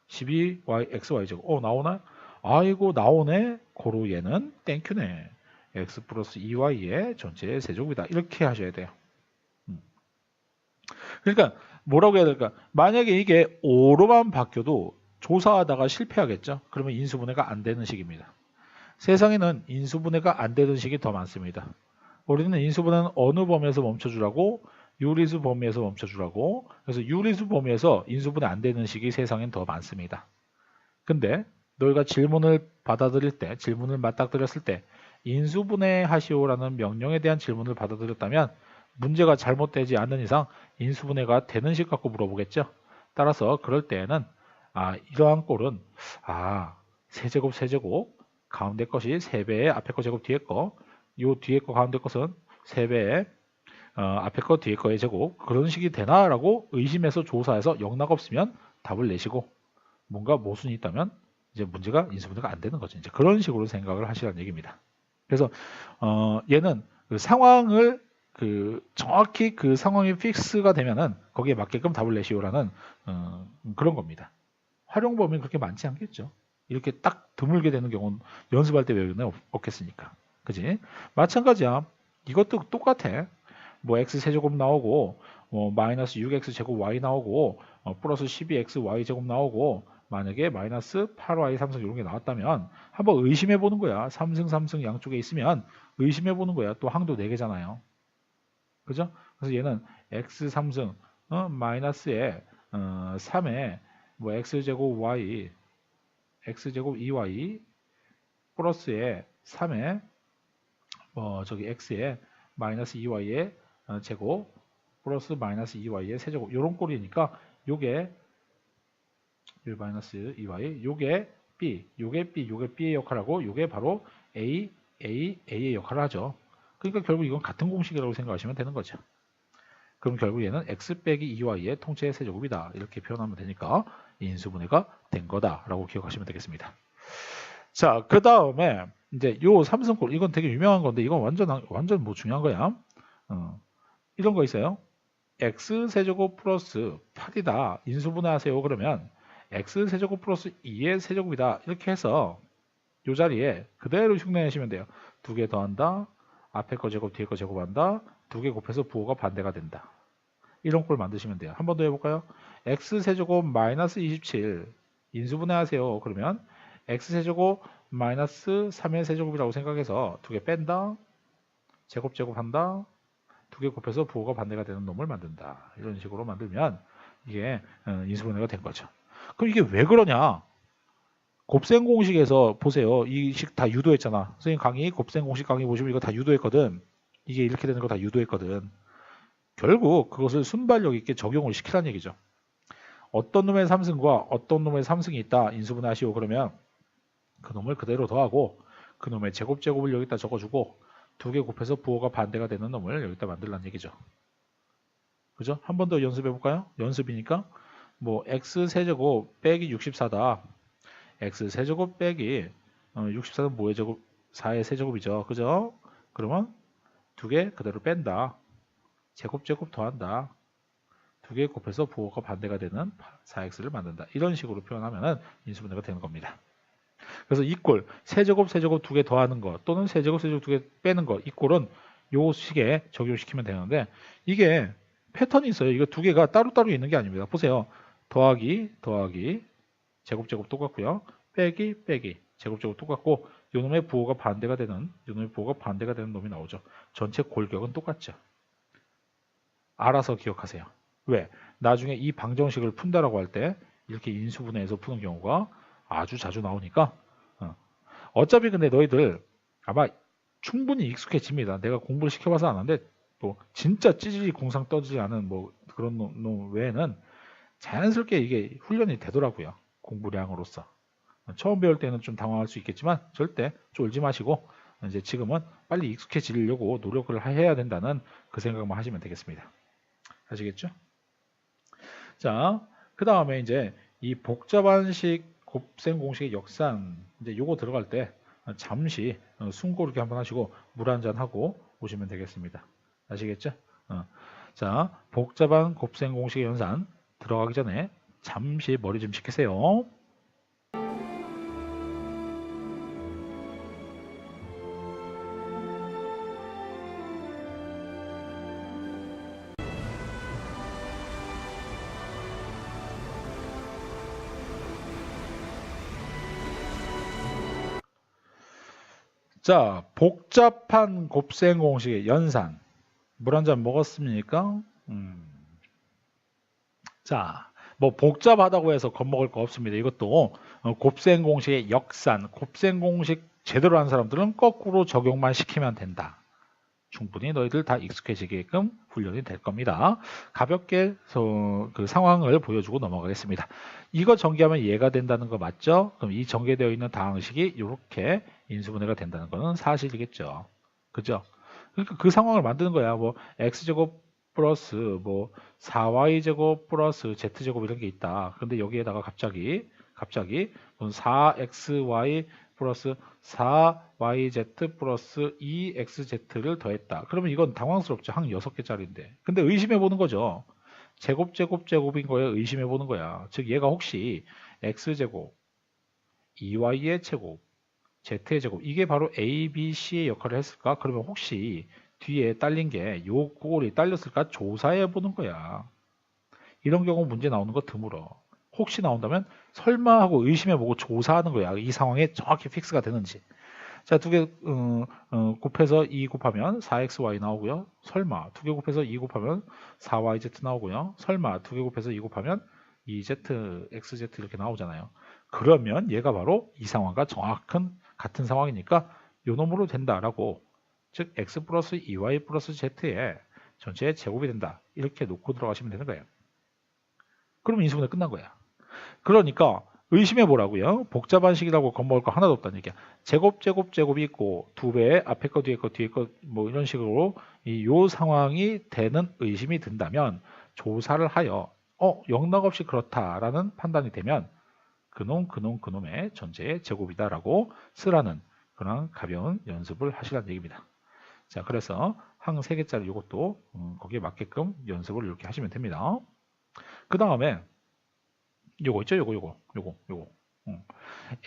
12y xy 제곱 나오나? 아이고 나오네. 고로 얘는 땡큐네. x 플러스 2y의 전체 세제곱이다. 이렇게 하셔야 돼요. 그러니까 뭐라고 해야 될까? 만약에 이게 5로만 바뀌어도 조사하다가 실패하겠죠? 그러면 인수분해가 안 되는 식입니다. 세상에는 인수분해가 안 되는 식이 더 많습니다. 우리는 인수분해는 어느 범위에서 멈춰주라고? 유리수 범위에서 멈춰주라고. 그래서 유리수 범위에서 인수분해 안 되는 식이 세상엔 더 많습니다. 근데 너희가 질문을 받아들일 때, 질문을 맞닥뜨렸을 때 인수분해 하시오라는 명령에 대한 질문을 받아들였다면 문제가 잘못되지 않는 이상 인수분해가 되는 식 갖고 물어보겠죠. 따라서 그럴 때에는 이러한 꼴은 세제곱 세제곱 가운데 것이 3배의 앞에 거 제곱 뒤에 거 요 뒤에 거 가운데 것은 3배의 앞에 거 뒤에 거의 제곱 그런 식이 되나라고 의심해서 조사해서 영락 없으면 답을 내시고 뭔가 모순이 있다면 이제 문제가 인수분해가 안 되는 거죠. 이제 그런 식으로 생각을 하시라는 얘기입니다. 그래서 얘는 그 상황을 정확히 그 상황이 픽스가 되면은 거기에 맞게끔 답을 내시오라는 그런 겁니다. 활용 범위는 그렇게 많지 않겠죠. 이렇게 딱 드물게 되는 경우는 연습할 때 외우는 없겠으니까. 그지? 마찬가지야. 이것도 똑같아. 뭐 x 세제곱 나오고 마이너스 6x 제곱 y 나오고 플러스 12xy 제곱 나오고 만약에 마이너스 8y 3승 이런 게 나왔다면 한번 의심해 보는 거야. 3승 3승 양쪽에 있으면 의심해 보는 거야. 또 항도 4개잖아요. 그죠? 그래서 얘는 x 3승 마이너스에 3에 뭐 x제곱 y x제곱 2y 플러스에 3에 x에 마이너스 2y의 제곱 플러스 마이너스 2y의 세제곱 이런 꼴이니까 요게 1 마이너스 2y 요게 b 요게 b의 역할하고 요게 바로 a의 역할을 하죠. 그러니까 결국 이건 같은 공식이라고 생각하시면 되는 거죠. 그럼 결국 얘는 x 빼기 2y의 통째 세제곱이다. 이렇게 표현하면 되니까 인수분해가 된 거다라고 기억하시면 되겠습니다. 자, 그 다음에 이제 요 삼성꼴 이건 되게 유명한 건데 이건 완전 뭐 중요한 거야. 이런 거 있어요. x 세제곱 플러스 8이다. 인수분해 하세요. 그러면 x 세제곱 플러스 2의 세제곱이다. 이렇게 해서 이 자리에 그대로 흉내내시면 돼요. 2개 더한다. 앞에 거 제곱 뒤에 거 제곱한다. 2개 곱해서 부호가 반대가 된다. 이런 꼴 만드시면 돼요. 한 번 더 해볼까요? x 세제곱 마이너스 27 인수분해 하세요. 그러면 x 세제곱 마이너스 3의 세제곱이라고 생각해서 2개 뺀다. 제곱한다. 2개 곱해서 부호가 반대가 되는 놈을 만든다. 이런 식으로 만들면 이게 인수분해가 된 거죠. 그럼 이게 왜 그러냐? 곱셈 공식에서 보세요. 이 식 다 유도했잖아. 선생님 강의 곱셈 공식 강의 보시면 이거 다 유도했거든. 이게 이렇게 되는 거 다 유도했거든. 결국 그것을 순발력 있게 적용을 시키라는 얘기죠. 어떤 놈의 3승과 어떤 놈의 3승이 있다. 인수분해하시오. 그러면 그 놈을 그대로 더하고 그 놈의 제곱을 여기다 적어주고 두 개 곱해서 부호가 반대가 되는 놈을 여기다 만들라는 얘기죠. 그죠? 한 번 더 연습해 볼까요? 연습이니까 뭐 x 세제곱 빼기 64다. x 세제곱 빼기 64는 뭐의 제곱? 4의 세제곱이죠. 그죠? 그러면 두 개 그대로 뺀다. 제곱 더한다. 두 개 곱해서 부호가 반대가 되는 4x를 만든다. 이런 식으로 표현하면 인수분해가 되는 겁니다. 그래서 이꼴 세제곱 두 개 더하는 거 또는 세제곱 두 개 빼는 거 이꼴은 요 식에 적용시키면 되는데 이게 패턴이 있어요. 이거 두 개가 따로따로 있는 게 아닙니다. 보세요. 더하기 제곱 똑같고요. 빼기 제곱 똑같고 요놈의 부호가 반대가 되는 놈이 나오죠. 전체 골격은 똑같죠. 알아서 기억하세요. 왜? 나중에 이 방정식을 푼다라고 할 때 이렇게 인수분해해서 푸는 경우가 아주 자주 나오니까 어차피 근데 너희들 아마 충분히 익숙해집니다. 내가 공부를 시켜봐서 아는데 또 진짜 찌질이 궁상 떠지지 않은 뭐 그런 놈 외에는 자연스럽게 이게 훈련이 되더라고요. 공부량으로서. 처음 배울 때는 좀 당황할 수 있겠지만 절대 쫄지 마시고 이제 지금은 빨리 익숙해지려고 노력을 해야 된다는 그 생각만 하시면 되겠습니다. 아시겠죠? 자, 그 다음에 이제 이 복잡한식 곱셈 공식의 역산 이제 요거 들어갈 때 잠시 숨 고르기 한번 하시고 물 한잔 하고 오시면 되겠습니다. 아시겠죠? 자, 복잡한 곱셈 공식의 연산 들어가기 전에 잠시 머리 좀 식히세요. 자, 복잡한 곱셈 공식의 연산. 물 한 잔 먹었습니까? 자, 뭐 복잡하다고 해서 겁먹을 거 없습니다. 이것도 곱셈 공식의 역산, 곱셈 공식 제대로 하는 사람들은 거꾸로 적용만 시키면 된다. 충분히 너희들 다 익숙해지게끔 훈련이 될 겁니다. 가볍게 그 상황을 보여주고 넘어가겠습니다. 이거 전개하면 얘가 된다는 거 맞죠? 그럼 이 전개되어 있는 다항식이 이렇게 인수분해가 된다는 거는 사실이겠죠. 그죠? 그러니까 그 상황을 만드는 거야. 뭐 x제곱 플러스 뭐 4y제곱 플러스 z제곱 이런 게 있다. 근데 여기에다가 갑자기 4xy 플러스 4yz 플러스 2xz를 더했다. 그러면 이건 당황스럽죠. 항 6개짜리인데. 근데 의심해 보는 거죠. 제곱인 거에 의심해 보는 거야. 즉 얘가 혹시 x제곱, 2y의 제곱, z의 제곱 이게 바로 a, b, c의 역할을 했을까? 그러면 혹시 뒤에 딸린 게 요 꼴이 딸렸을까? 조사해 보는 거야. 이런 경우 문제 나오는 거 드물어. 혹시 나온다면 설마 하고 의심해보고 조사하는 거야. 이 상황에 정확히 픽스가 되는지. 자, 두 개 곱해서 2 곱하면 4xy 나오고요. 설마 두 개 곱해서 2 곱하면 4yz 나오고요. 설마 두 개 곱해서 2 곱하면 2z, xz 이렇게 나오잖아요. 그러면 얘가 바로 이 상황과 정확한 같은 상황이니까 요 놈으로 된다라고, 즉 x 플러스 2y 플러스 z의 전체의 제곱이 된다. 이렇게 놓고 들어가시면 되는 거예요. 그러면 인수분해 끝난 거야. 그러니까 의심해 보라고요. 복잡한 식이라고 겁먹을 거 하나도 없다는 얘기야. 제곱이 있고 두 배에 앞에 거 뒤에 거 뭐 이런 식으로 요 상황이 되는 의심이 든다면 조사를 하여 영락없이 그렇다라는 판단이 되면 그놈의 전체의 제곱이다라고 쓰라는 그런 가벼운 연습을 하시라는 얘기입니다. 자, 그래서 항 3개짜리 이것도 거기에 맞게끔 연습을 이렇게 하시면 됩니다. 그 다음에 요거 있죠? 요거.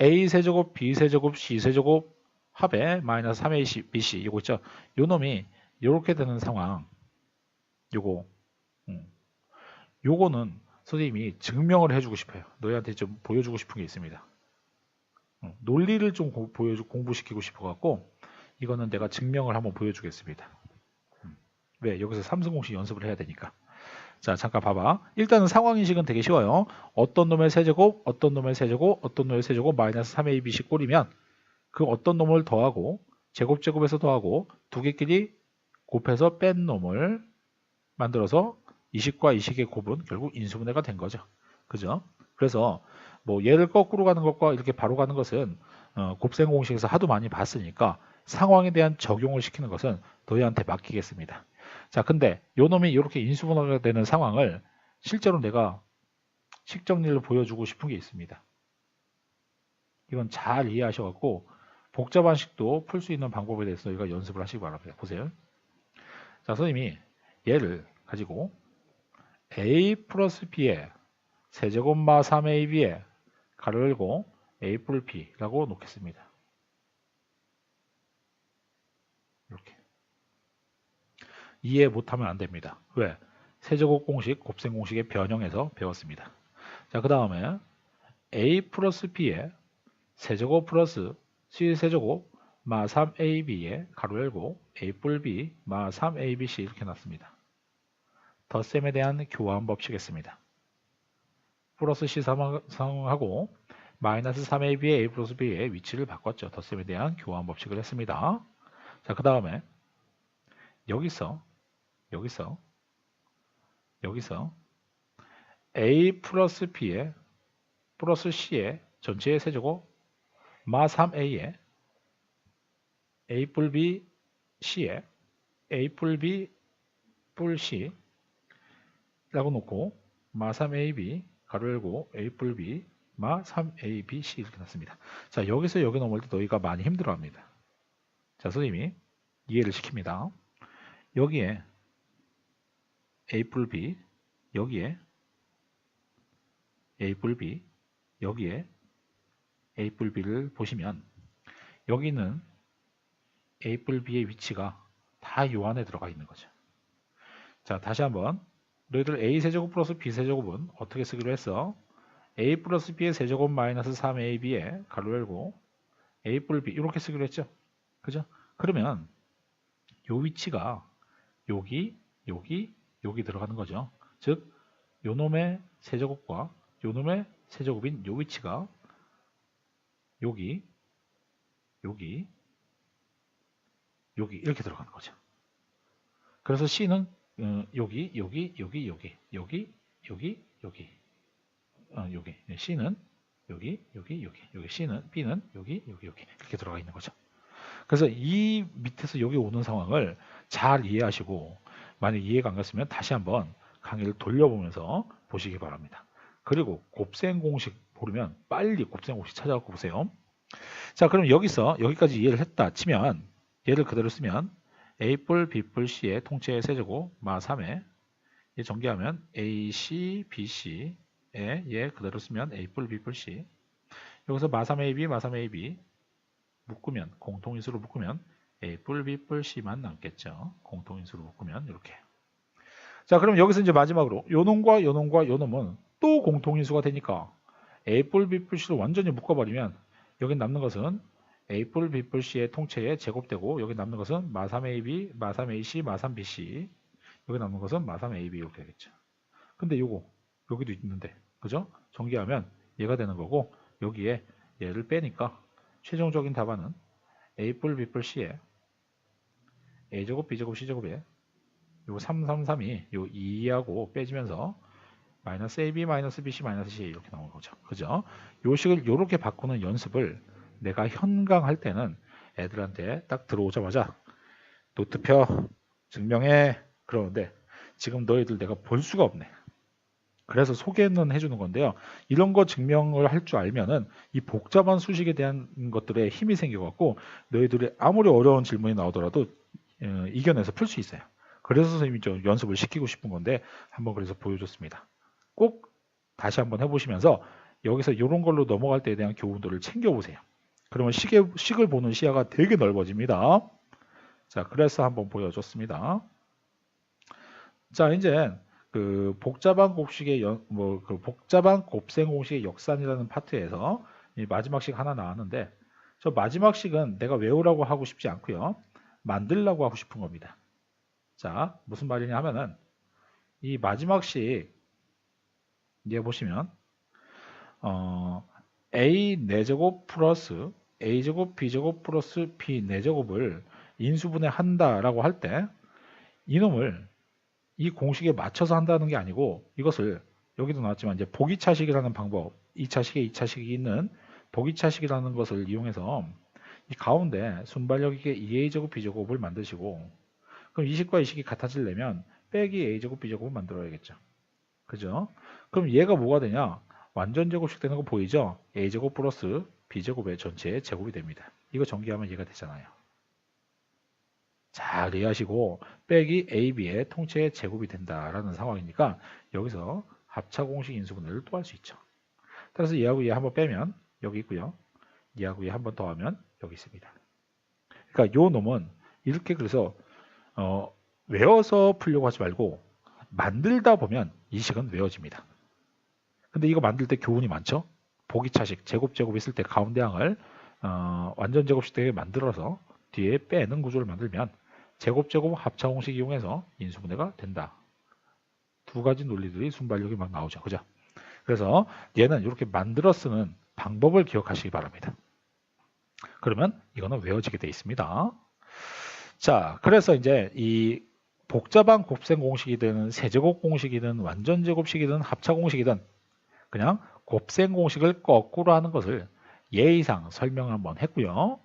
a 세제곱, b 세제곱, c 세제곱 합에 마이너스 3a bc 요거 있죠? 요 놈이 요렇게 되는 상황. 요거는 선생님이 증명을 해주고 싶어요. 너희한테 좀 보여주고 싶은 게 있습니다. 논리를 좀 공부시키고 싶어갖고 이거는 내가 증명을 한번 보여주겠습니다. 왜? 여기서 삼승공식 연습을 해야 되니까. 자, 잠깐 봐봐. 일단은 상황인식은 되게 쉬워요. 어떤 놈의 세제곱, 어떤 놈의 세제곱, 어떤 놈의 세제곱 마이너스 3ab씩 꼴이면 그 어떤 놈을 더하고 제곱에서 더하고 두 개끼리 곱해서 뺀 놈을 만들어서 이식과 이식의 곱은 결국 인수분해가 된 거죠. 그죠? 그래서 뭐 얘를 거꾸로 가는 것과 이렇게 바로 가는 것은 곱셈 공식에서 하도 많이 봤으니까 상황에 대한 적용을 시키는 것은 너희한테 맡기겠습니다. 자, 근데 요 놈이 이렇게 인수분해가 되는 상황을 실제로 내가 식정리를 보여주고 싶은 게 있습니다. 이건 잘 이해하셔갖고 복잡한 식도 풀 수 있는 방법에 대해서 너희가 연습을 하시기 바랍니다. 보세요. 자, 선생님이 얘를 가지고 a 플러스 b의 세제곱 마 3ab에 가로 열고 a 뿔 b라고 놓겠습니다. 이렇게. 이해 못하면 안 됩니다. 왜? 세제곱 공식, 곱셈 공식의 변형에서 배웠습니다. 자, 그 다음에 a 플러스 b의 세제곱 플러스 c 세제곱 마 3ab에 가로 열고 a 뿔 b 마 3abc 이렇게 놨습니다. 덧셈에 대한 교환 법칙했습니다. 플러스 c 상하고 마이너스 3ab의 a 플러스 b의 위치를 바꿨죠. 덧셈에 대한 교환 법칙을 했습니다. 자, 그 다음에 여기서 a 플러스 b의 플러스 c의 전체의 세제곱 마 3a에 a 뿔 b c에 a 뿔 b 뿔 c 라고 놓고 마 3ab 가로 열고 a 뿔 b 마 3abc 이렇게 놨습니다. 자, 여기서 여기 넘을 때 너희가 많이 힘들어합니다. 자, 선생님이 이해를 시킵니다. 여기에 a 뿔 b, 여기에 a 뿔 b, 여기에 a 뿔 b를 보시면 여기는 a 뿔 b의 위치가 다 요 안에 들어가 있는 거죠. 자, 다시 한번 너희들 a 세제곱 플러스 b 세제곱은 어떻게 쓰기로 했어? a 플러스 b의 세제곱 마이너스 3ab에 가로 열고 a 뿔 b 이렇게 쓰기로 했죠. 그죠? 그러면 요 위치가 여기 들어가는 거죠. 즉 요놈의 세제곱과 요놈의 세제곱인 요 위치가 여기 이렇게 들어가는 거죠. 그래서 C는 여기 C는 여기 C는 B는 여기 이렇게 들어가 있는 거죠. 그래서 이 밑에서 여기 오는 상황을 잘 이해하시고 만약 이해가 안 갔으면 다시 한번 강의를 돌려보면서 보시기 바랍니다. 그리고 곱셈 공식 모르면 빨리 곱셈 공식 찾아갖고 보세요. 자, 그럼 여기까지 이해를 했다 치면 얘를 그대로 쓰면 a 뿔 b 뿔 c의 통째의 세제곱 마 3에 얘 전개하면 ac bc에 얘 그대로 쓰면 a 뿔 b 뿔 c 여기서 마 3ab 마 3ab 묶으면 공통인수로 묶으면 a 뿔 b 뿔 c만 남겠죠. 공통인수로 묶으면 이렇게. 자, 그럼 여기서 이제 마지막으로 요 놈과 요 놈은 또 공통인수가 되니까 a 뿔 b 뿔 c로 완전히 묶어버리면 여기 남는 것은 a 뿔 b 뿔 c의 통째에 제곱되고 여기 남는 것은 마 3ab, 마 3ac, 마 3bc 여기 남는 것은 마 3ab 이렇게 되겠죠. 근데 여기도 있는데 그죠? 전개하면 얘가 되는 거고 여기에 얘를 빼니까 최종적인 답안은 a 뿔 b 뿔 c에 a제곱 b제곱 c제곱에 요 333이 요 2하고 빼지면서 마이너스 ab 마이너스 bc 마이너스 c 이렇게 나오는 거죠. 그죠? 요 식을 요렇게 바꾸는 연습을 내가 현강할 때는 애들한테 딱 들어오자마자 노트 펴 증명해 그러는데 지금 너희들 내가 볼 수가 없네. 그래서 소개는 해주는 건데요. 이런 거 증명을 할 줄 알면은 이 복잡한 수식에 대한 것들에 힘이 생겨갖고 너희들이 아무리 어려운 질문이 나오더라도 이겨내서 풀 수 있어요. 그래서 선생님이 좀 연습을 시키고 싶은 건데 한번 그래서 보여줬습니다. 꼭 다시 한번 해보시면서 여기서 이런 걸로 넘어갈 때에 대한 교훈들을 챙겨보세요. 그러면 식을 보는 시야가 되게 넓어집니다. 자, 그래서 한번 보여줬습니다. 자, 이제 그 복잡한 곱셈 공식의 역산이라는 파트에서 이 마지막 식 하나 나왔는데 저 마지막 식은 내가 외우라고 하고 싶지 않고요. 만들라고 하고 싶은 겁니다. 자, 무슨 말이냐 하면은 이 마지막 식 이제 보시면 a 4제곱 플러스 a제곱 b제곱 플러스 b 4제곱을 인수분해 한다라고 할 때 이놈을 이 공식에 맞춰서 한다는 게 아니고 이것을 여기도 나왔지만 이제 보기차식이라는 방법 2차식에 2차식이 있는 보기차식이라는 것을 이용해서 이 가운데 순발력 있게 2a제곱 b제곱을 만드시고 그럼 이 식과 이 식이 같아지려면 빼기 a제곱 b제곱을 만들어야겠죠. 그죠? 그럼 얘가 뭐가 되냐? 완전 제곱식 되는 거 보이죠? a제곱 플러스 b제곱의 전체의 제곱이 됩니다. 이거 전개하면 얘가 되잖아요. 잘 이해하시고 빼기 ab의 통째의 제곱이 된다라는 상황이니까 여기서 합차공식 인수분해를 또 할 수 있죠. 따라서 얘하고 얘 한번 빼면 여기 있고요. 얘하고 얘 한번 더하면 여기 있습니다. 그러니까 요 놈은 이렇게 그래서 외워서 풀려고 하지 말고 만들다 보면 이 식은 외워집니다. 근데 이거 만들 때 교훈이 많죠. 보기차식 제곱 있을 때 가운데 항을 완전 제곱식 되게 만들어서 뒤에 빼는 구조를 만들면 제곱 합차공식 이용해서 인수분해가 된다. 두 가지 논리들이 순발력이 막 나오죠. 그죠? 그래서 얘는 이렇게 만들어 쓰는 방법을 기억하시기 바랍니다. 그러면 이거는 외워지게 되어 있습니다. 자, 그래서 이제 이 복잡한 곱셈 공식이든 세제곱 공식이든 완전 제곱식이든 합차 공식이든 그냥 곱셈 공식을 거꾸로 하는 것을 예의상 설명을 한번 했고요.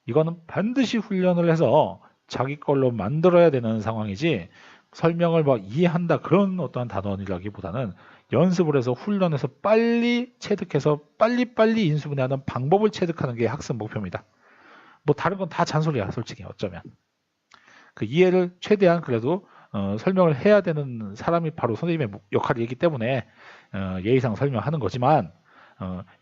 이거는 반드시 훈련을 해서 자기 걸로 만들어야 되는 상황이지 설명을 막 이해한다 그런 어떠한 단원이라기보다는 연습을 해서 훈련해서 빨리 체득해서 빨리빨리 인수분해하는 방법을 체득하는 게 학습 목표입니다. 뭐 다른 건 다 잔소리야 솔직히 어쩌면. 그 이해를 최대한 그래도 설명을 해야 되는 사람이 바로 선생님의 역할이기 때문에 예의상 설명하는 거지만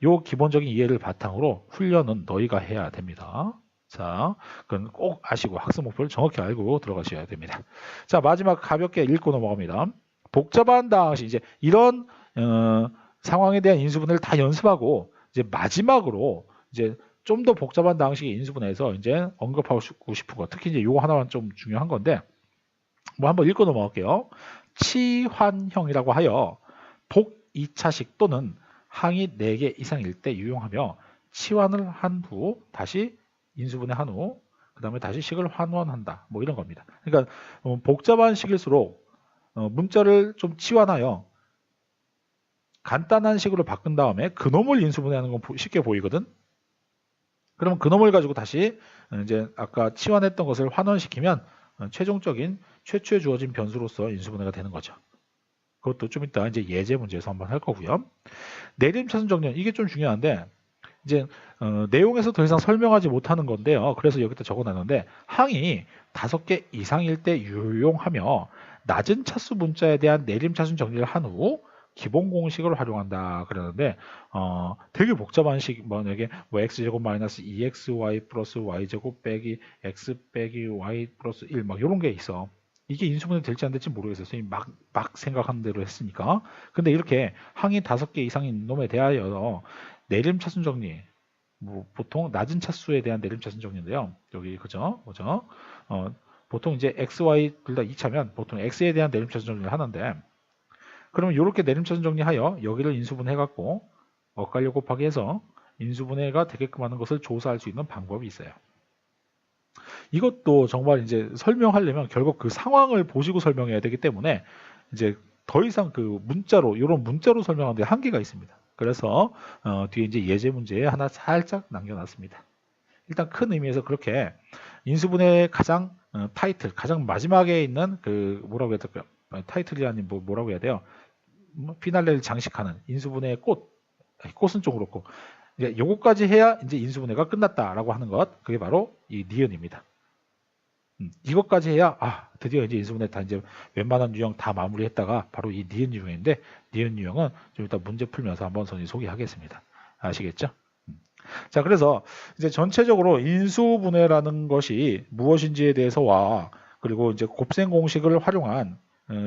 요 기본적인 이해를 바탕으로 훈련은 너희가 해야 됩니다. 자, 그건 꼭 아시고 학습 목표를 정확히 알고 들어가셔야 됩니다. 자, 마지막 가볍게 읽고 넘어갑니다. 복잡한 당시 이제 이런 상황에 대한 인수분해를 다 연습하고 이제 마지막으로 이제 좀 더 복잡한 방식의 인수분해에서 이제 언급하고 싶은 거 특히 이제 요거 하나만 좀 중요한 건데 뭐 한번 읽고 넘어갈게요. 치환형이라고 하여 복 2차식 또는 항이 4개 이상일 때 유용하며 치환을 한 후 다시 인수분해한 후 그 다음에 다시 식을 환원한다. 뭐 이런 겁니다. 그러니까 복잡한 식일수록 문자를 좀 치환하여 간단한 식으로 바꾼 다음에 그놈을 인수분해하는 건 쉽게 보이거든. 그러면 그놈을 가지고 다시 이제 아까 치환했던 것을 환원시키면 최종적인 최초에 주어진 변수로서 인수분해가 되는 거죠. 그것도 좀 이따 이제 예제 문제에서 한번 할 거고요. 내림차순 정리는 이게 좀 중요한데 이제 내용에서 더 이상 설명하지 못하는 건데요. 그래서 여기다 적어놨는데 항이 5개 이상일 때 유용하며 낮은 차수 문자에 대한 내림차순 정리를 한 후 기본 공식을 활용한다 그러는데 되게 복잡한 식 만약에 뭐 x제곱 마이너스 2xy 플러스 y제곱 빼기 x 빼기 y 플러스 1 막 이런 게 있어. 이게 인수분해 될지 안 될지 모르겠어요. 선생님 막 생각하는 대로 했으니까. 근데 이렇게 항이 5개 이상인 놈에 대하여 내림차순 정리 뭐 보통 낮은 차수에 대한 내림차순 정리인데요. 여기 그죠? 보통 이제 x, y 둘 다 2차면 보통 x에 대한 내림차순 정리를 하는데 그러면 이렇게 내림차순 정리하여 여기를 인수분해 갖고 엇갈려 곱하기 해서 인수분해가 되게끔 하는 것을 조사할 수 있는 방법이 있어요. 이것도 정말 이제 설명하려면 결국 그 상황을 보시고 설명해야 되기 때문에 이제 더 이상 그 문자로 이런 문자로 설명하는데 한계가 있습니다. 그래서 뒤에 이제 예제 문제에 하나 살짝 남겨놨습니다. 일단 큰 의미에서 그렇게 인수분해의 가장 타이틀, 가장 마지막에 있는 그 뭐라고 해야 될까요? 타이틀이 아닌 뭐라고 해야 돼요? 피날레를 장식하는 인수분해의 꽃은 좀 그렇고 이제 요거까지 해야 이제 인수분해가 끝났다라고 하는 것, 그게 바로 이 니은입니다. 이것까지 해야 드디어 이제 인수분해 다 이제 웬만한 유형 다 마무리했다가 바로 이 니은 유형인데 니은 유형은 좀 이따 문제 풀면서 한번 선생님 소개하겠습니다. 아시겠죠? 자, 그래서 이제 전체적으로 인수분해라는 것이 무엇인지에 대해서와 그리고 이제 곱셈 공식을 활용한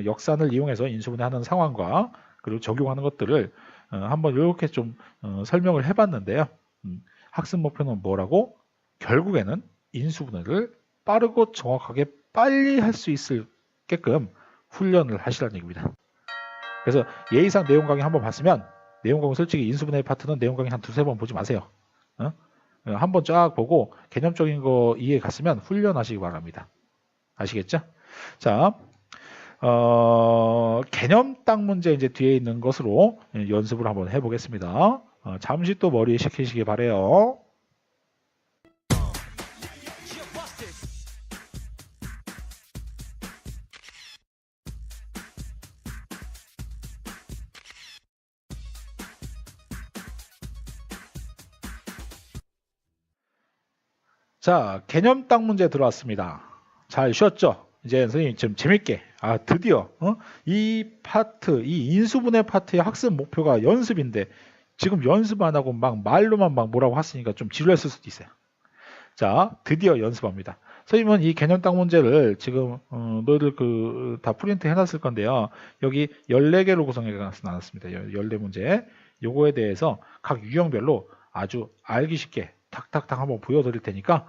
역산을 이용해서 인수분해하는 상황과 그리고 적용하는 것들을 한번 이렇게 좀 설명을 해봤는데요. 학습 목표는 뭐라고? 결국에는 인수분해를 빠르고 정확하게 빨리 할 수 있게끔 훈련을 하시라는 얘기입니다. 그래서 예의상 내용 강의 한번 봤으면 내용 강의 솔직히 인수분해 파트는 내용 강의 한 두세 번 보지 마세요. 한번 쫙 보고 개념적인 거 이해 갔으면 훈련하시기 바랍니다. 아시겠죠? 자, 개념 딱 문제 이제 뒤에 있는 것으로 연습을 한번 해보겠습니다. 잠시 또 머리 식히시기 바래요. 자, 개념 딱 문제 들어왔습니다. 잘 쉬었죠? 이제 선생님 좀 재밌게 드디어 이 파트, 이 인수분해 파트의 학습 목표가 연습인데 지금 연습 안 하고 막 말로만 막 뭐라고 하시니까 좀 지루했을 수도 있어요. 자, 드디어 연습합니다. 선생님은 이 개념 딱 문제를 지금 너희들 다 프린트 해놨을 건데요. 여기 14개로 구성해 놨습니다. 14문제. 요거에 대해서 각 유형별로 아주 알기 쉽게 탁탁탁 한번 보여드릴 테니까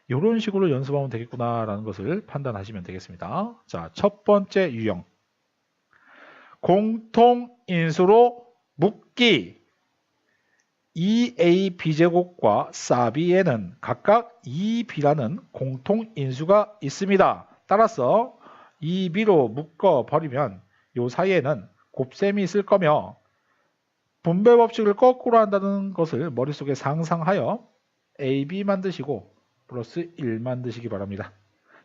이런 식으로 연습하면 되겠구나 라는 것을 판단하시면 되겠습니다. 자, 첫 번째 유형. 공통인수로 묶기. 2a b제곱과 4b에는 각각 2b라는 공통인수가 있습니다. 따라서 2b로 묶어버리면 이 사이에는 곱셈이 있을 거며 분배 법칙을 거꾸로 한다는 것을 머릿속에 상상하여 ab 만드시고 플러스 1 만드시기 바랍니다.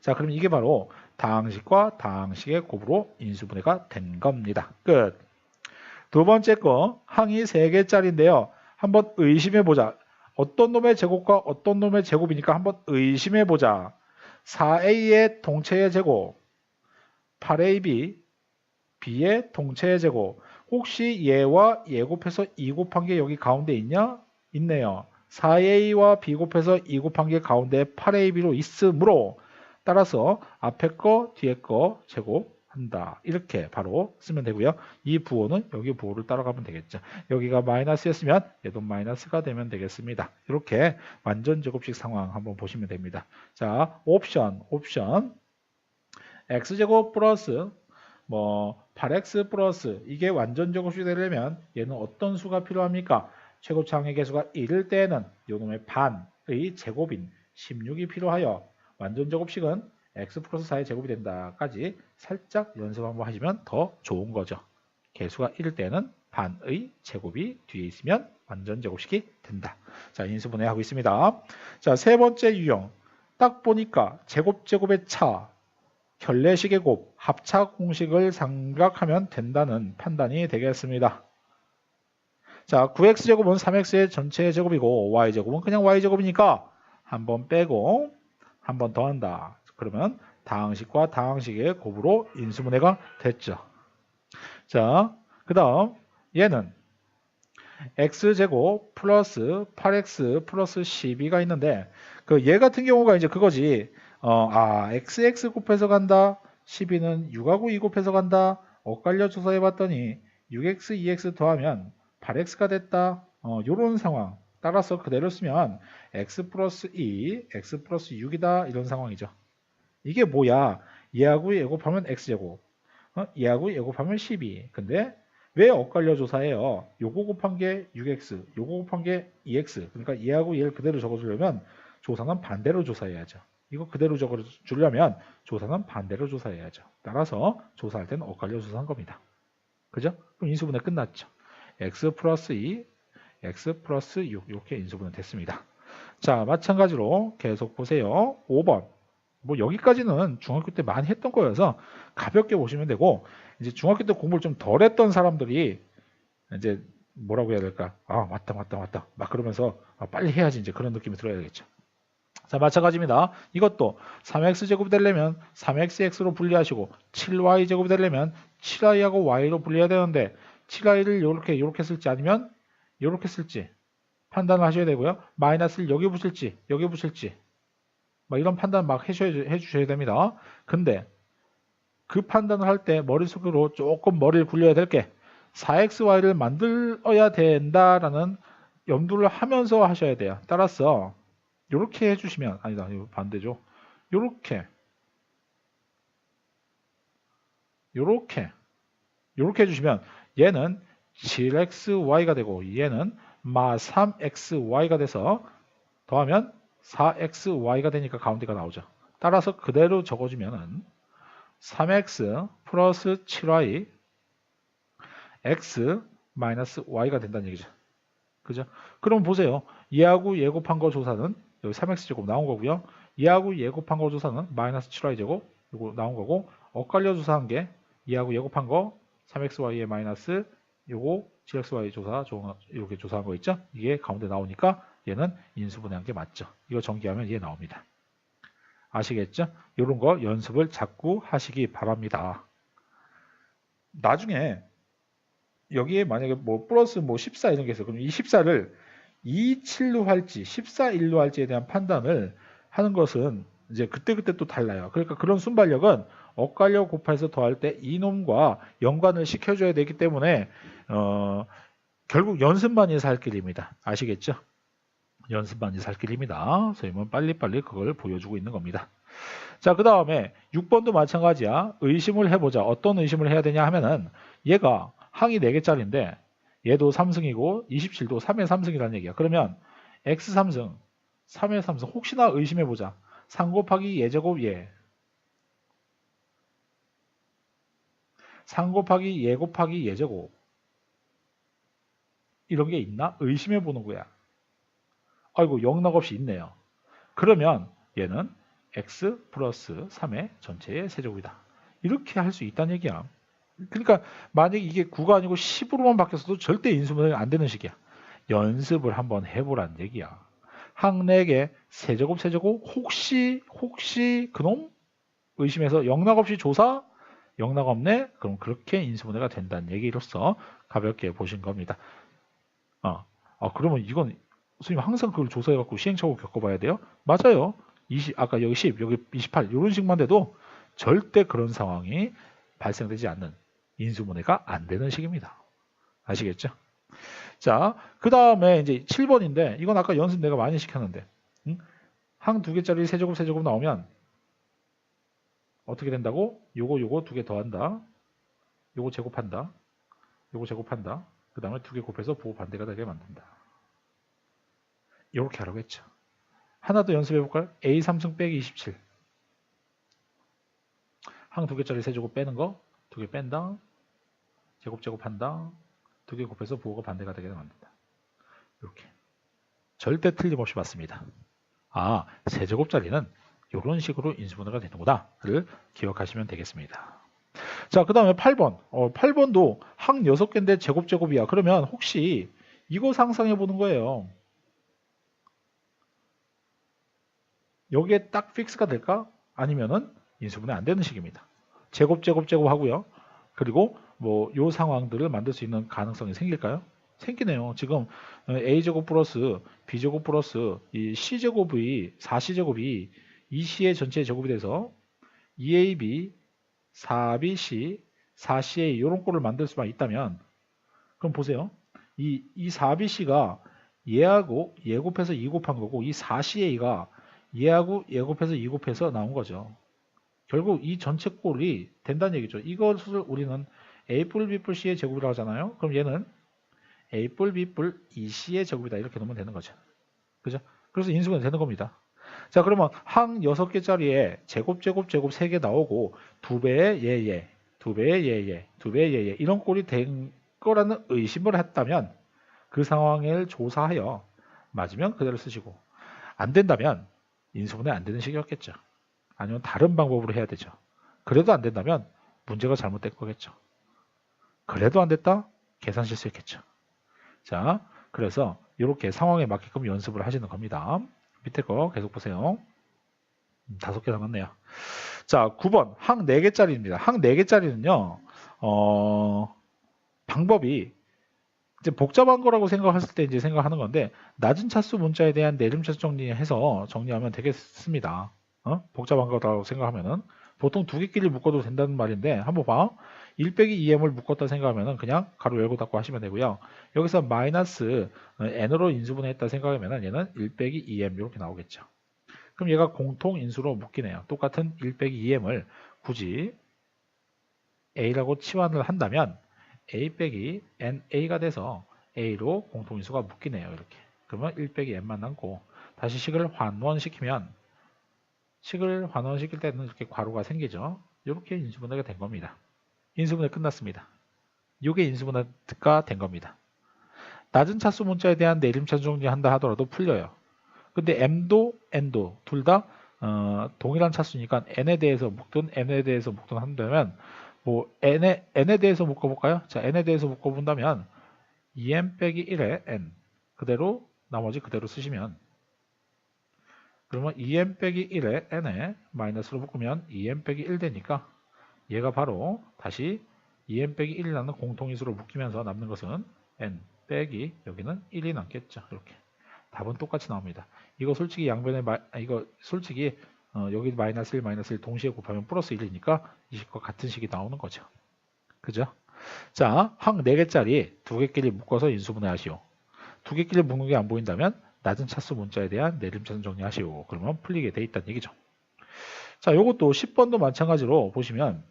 자, 그럼 이게 바로 다항식과 다항식의 곱으로 인수분해가 된 겁니다. 끝. 두 번째 거 항이 3개짜리인데요. 한번 의심해보자. 어떤 놈의 제곱과 어떤 놈의 제곱이니까 한번 의심해보자. 4a의 동체의 제곱, 8ab, b의 동체의 제곱. 혹시 얘와 얘 곱해서 2 곱한 게 여기 가운데 있냐? 있네요. 4a와 b 곱해서 2 곱한 게 가운데 8ab로 있으므로 따라서 앞에 거 뒤에 거 제곱한다. 이렇게 바로 쓰면 되고요. 이 부호는 여기 부호를 따라가면 되겠죠. 여기가 마이너스였으면 얘도 마이너스가 되면 되겠습니다. 이렇게 완전 제곱식 상황 한번 보시면 됩니다. 자, 옵션 x제곱 플러스 8x 플러스 이게 완전 제곱식이 되려면 얘는 어떤 수가 필요합니까? 최고차항의 개수가 1일 때에는 요놈의 반의 제곱인 16이 필요하여 완전 제곱식은 x 플러스 4의 제곱이 된다까지 살짝 연습 한번 하시면 더 좋은 거죠. 개수가 1일 때는 반의 제곱이 뒤에 있으면 완전 제곱식이 된다. 자, 인수분해하고 있습니다. 자, 세 번째 유형. 딱 보니까 제곱의 차, 결례식의 곱, 합차 공식을 생각하면 된다는 판단이 되겠습니다. 자, 9x제곱은 3x의 전체의 제곱이고 y제곱은 그냥 y제곱이니까 한 번 빼고 한 번 더한다. 그러면 다항식과 다항식의 곱으로 인수분해가 됐죠. 자, 그 다음 얘는 x제곱 플러스 8x 플러스 12가 있는데 얘 같은 경우가 이제 그거지. xx 곱해서 간다. 12는 6하고 2 곱해서 간다. 엇갈려 조사해봤더니 6x, 2x 더하면 8x가 됐다. 요런 상황. 따라서 그대로 쓰면 x 플러스 2, x 플러스 6이다. 이런 상황이죠. 이게 뭐야? 얘하고 얘 곱하면 x제곱. 얘하고 얘 곱하면 12. 근데 왜 엇갈려 조사해요? 요거 곱한 게 6x, 요거 곱한 게 2x. 그러니까 얘하고 얘를 그대로 적어주려면 조사는 반대로 조사해야죠. 이거 그대로 적어주려면 조사는 반대로 조사해야죠. 따라서 조사할 때는 엇갈려 조사한 겁니다. 그죠? 그럼 인수분해 끝났죠. x 플러스 2, x 플러스 6 이렇게 인수분해 됐습니다. 자, 마찬가지로 계속 보세요. 5번. 여기까지는 중학교 때 많이 했던 거여서 가볍게 보시면 되고 이제 중학교 때 공부를 좀 덜 했던 사람들이 이제 뭐라고 해야 될까? 맞다. 막 그러면서 빨리 해야지 이제 그런 느낌이 들어야 되겠죠. 자, 마찬가지입니다. 이것도 3x제곱이 되려면 3xx로 분리하시고 7y제곱이 되려면 7i하고 y로 분리해야 되는데 7i를 이렇게 쓸지 아니면 이렇게 쓸지 판단을 하셔야 되고요. 마이너스를 여기 붙일지 이런 판단 막 해주셔야 됩니다. 근데 그 판단을 할 때 머릿속으로 조금 머리를 굴려야 될 게 4xy를 만들어야 된다라는 염두를 하면서 하셔야 돼요. 따라서 이렇게 해주시면 아니다, 이거 반대죠. 이렇게 요렇게 해주시면 얘는 7xy가 되고 얘는 마 3xy가 돼서 더하면 4xy가 되니까 가운데가 나오죠. 따라서 그대로 적어주면은 3x 플러스 7y x 마이너스 y가 된다는 얘기죠. 그죠? 그럼 보세요. 얘하고 얘 곱한 거 조사는 여기 3x제곱 나온 거고요. 얘하고 얘 곱한 거 조사는 마이너스 7y제곱 이거 나온 거고, 엇갈려 조사한 게 얘하고 얘 곱한 거 3xy의 마이너스 요거 7xy 이렇게 조사한 거 있죠? 이게 가운데 나오니까 얘는 인수분해한 게 맞죠. 이거 전개하면 얘 나옵니다. 아시겠죠? 이런 거 연습을 자꾸 하시기 바랍니다. 나중에 여기에 만약에 뭐 플러스 뭐 14 이런 게 있어요. 그럼 이 14를 27로 할지 14일로 할지에 대한 판단을 하는 것은 이제 그때그때 또 달라요. 그러니까 그런 순발력은 엇갈려 곱해서 더할 때 이놈과 연관을 시켜줘야 되기 때문에 결국 연습만이 살 길입니다. 아시겠죠? 연습만이 살 길입니다. 선생님은 빨리빨리 그걸 보여주고 있는 겁니다. 자, 그 다음에 6번도 마찬가지야. 의심을 해보자. 어떤 의심을 해야 되냐 하면은 얘가 항이 4개짜리인데 얘도 3승이고 27도 3의 3승이라는 얘기야. 그러면 x 3승, 3의 3승 혹시나 의심해보자. 3 곱하기 예제곱 예. 3 곱하기 예 곱하기 예제곱. 이런 게 있나? 의심해보는 거야. 아이고 영락없이 있네요. 그러면 얘는 x 플러스 3의 전체의 세제곱이다. 이렇게 할 수 있다는 얘기야. 그러니까 만약에 이게 9가 아니고 10으로만 바뀌었어도 절대 인수분해가 안 되는 식이야. 연습을 한번 해보란 얘기야. 항 4개 세제곱 혹시 그놈? 의심해서 영락없이 조사? 영락 없네? 그럼 그렇게 인수분해가 된다는 얘기로서 가볍게 보신 겁니다. 그러면 이건 선생님 항상 그걸 조사해갖고 시행착오 겪어봐야 돼요? 맞아요. 20, 아까 여기 10, 여기 28 이런 식만 돼도 절대 그런 상황이 발생되지 않는 인수분해가 안 되는 식입니다. 아시겠죠? 자, 그 다음에 이제 7번인데 이건 아까 연습 내가 많이 시켰는데 항 2개짜리 세제곱 나오면 어떻게 된다고? 요거 2개 더한다. 요거 제곱한다. 그 다음에 2개 곱해서 부호 반대가 되게 만든다. 이렇게 하라고 했죠. 하나 더 연습해 볼까요? A 3승 빼기 27. 항 2개짜리 세제곱 빼는 거 2개 뺀다. 제곱한다. 2개 곱해서 부호가 반대가 되게 만든다. 이렇게. 절대 틀림없이 맞습니다. 세제곱짜리는 이런 식으로 인수분해가 되는구나를 기억하시면 되겠습니다. 자, 그 다음에 8번. 8번도 항 6개인데 제곱이야. 그러면 혹시 이거 상상해 보는 거예요. 여기에 딱 픽스가 될까? 아니면은 인수분해 안 되는 식입니다. 제곱 하고요. 그리고 뭐 요 상황들을 만들 수 있는 가능성이 생길까요? 생기네요. 지금 a제곱 플러스 b제곱 플러스 이 c제곱이 4c제곱이 2c의 전체 제곱이 돼서 2ab 4bc 4ca 이런 꼴을 만들 수만 있다면 그럼 보세요. 이 4bc가 얘하고 얘 곱해서 2 곱한 거고 이 4ca가 얘하고 얘 곱해서 2 곱해서 나온 거죠. 결국 이 전체 꼴이 된다는 얘기죠. 이것을 우리는 a 뿔 b 뿔 c의 제곱이라고 하잖아요. 그럼 얘는 a 뿔 b 뿔 2c의 제곱이다. 이렇게 놓으면 되는 거죠. 그죠? 그래서 인수분해 되는 겁니다. 자, 그러면 항 6개짜리에 제곱 3개 나오고 2배의 얘 2배의 얘 이런 꼴이 된 거라는 의심을 했다면 그 상황을 조사하여 맞으면 그대로 쓰시고 안 된다면 인수분해 안 되는 식이었겠죠. 아니면 다른 방법으로 해야 되죠. 그래도 안 된다면 문제가 잘못된 거겠죠. 그래도 안 됐다? 계산 실수했겠죠. 자, 그래서 이렇게 상황에 맞게끔 연습을 하시는 겁니다. 밑에 거 계속 보세요. 5개 남았네요. 자, 9번 항 4개짜리입니다. 항 4개짜리는요. 방법이 이제 복잡한 거라고 생각했을 때 이제 생각하는 건데 낮은 차수 문자에 대한 내림차수 정리해서 정리하면 되겠습니다. 복잡한 거라고 생각하면은 보통 2개끼리 묶어도 된다는 말인데 한번 봐. 1 빼기 2m을 묶었다 생각하면은 그냥 가로 열고 닫고 하시면 되고요. 여기서 마이너스 n으로 인수분해했다 생각하면은 얘는 1 빼기 2m 이렇게 나오겠죠. 그럼 얘가 공통 인수로 묶이네요. 똑같은 1 빼기 2m을 굳이 a라고 치환을 한다면 a 빼기 na가 돼서 a로 공통인수가 묶이네요. 이렇게. 그러면 1 빼기 n만 남고 다시 식을 환원시키면 식을 환원시킬 때는 이렇게 괄호가 생기죠. 이렇게 인수분해가 된 겁니다. 인수분해 끝났습니다. 이게 인수분해가 된 겁니다. 낮은 차수 문자에 대한 내림차수 정리한다 하더라도 풀려요. 근데 m도 n도 둘 다 동일한 차수니까 n에 대해서 묶든 n에 대해서 묶든 한다면 뭐 n에 대해서 묶어볼까요? 자, n에 대해서 묶어본다면 2n 빼기 1에 n 그대로 나머지 그대로 쓰시면 그러면 2n 빼기 1에 n에 마이너스로 묶으면 2n 빼기 1 되니까 얘가 바로 다시 2n 빼기 1이라는 공통인수로 묶이면서 남는 것은 n 빼기 여기는 1이 남겠죠. 이렇게 답은 똑같이 나옵니다. 이거 솔직히 양변에 이거 솔직히 여기 마이너스 1 마이너스 1 동시에 곱하면 플러스 1이니까 이 식과 같은 식이 나오는 거죠. 그죠? 자, 항 4개짜리 2개끼리 묶어서 인수분해 하시오. 2개끼리 묶는 게 안 보인다면 낮은 차수 문자에 대한 내림차수 정리하시오. 그러면 풀리게 돼 있다는 얘기죠. 자, 요것도 10번도 마찬가지로 보시면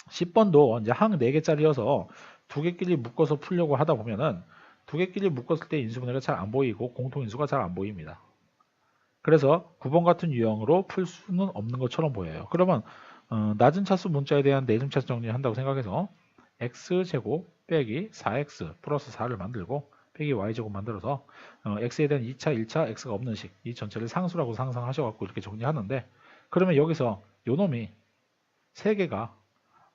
10번도 이제 항 4개짜리여서 2개끼리 묶어서 풀려고 하다 보면은 2개끼리 묶었을 때 인수분해가 잘 안 보이고 공통인수가 잘 안 보입니다. 그래서 9번 같은 유형으로 풀 수는 없는 것처럼 보여요. 그러면 낮은 차수 문자에 대한 내림차수 정리를 한다고 생각해서 x제곱 빼기 4x 플러스 4를 만들고 빼기 y제곱 만들어서 x에 대한 2차, 1차, x가 없는 식 이 전체를 상수라고 상상하셔갖고 이렇게 정리하는데 그러면 여기서 요놈이 3개가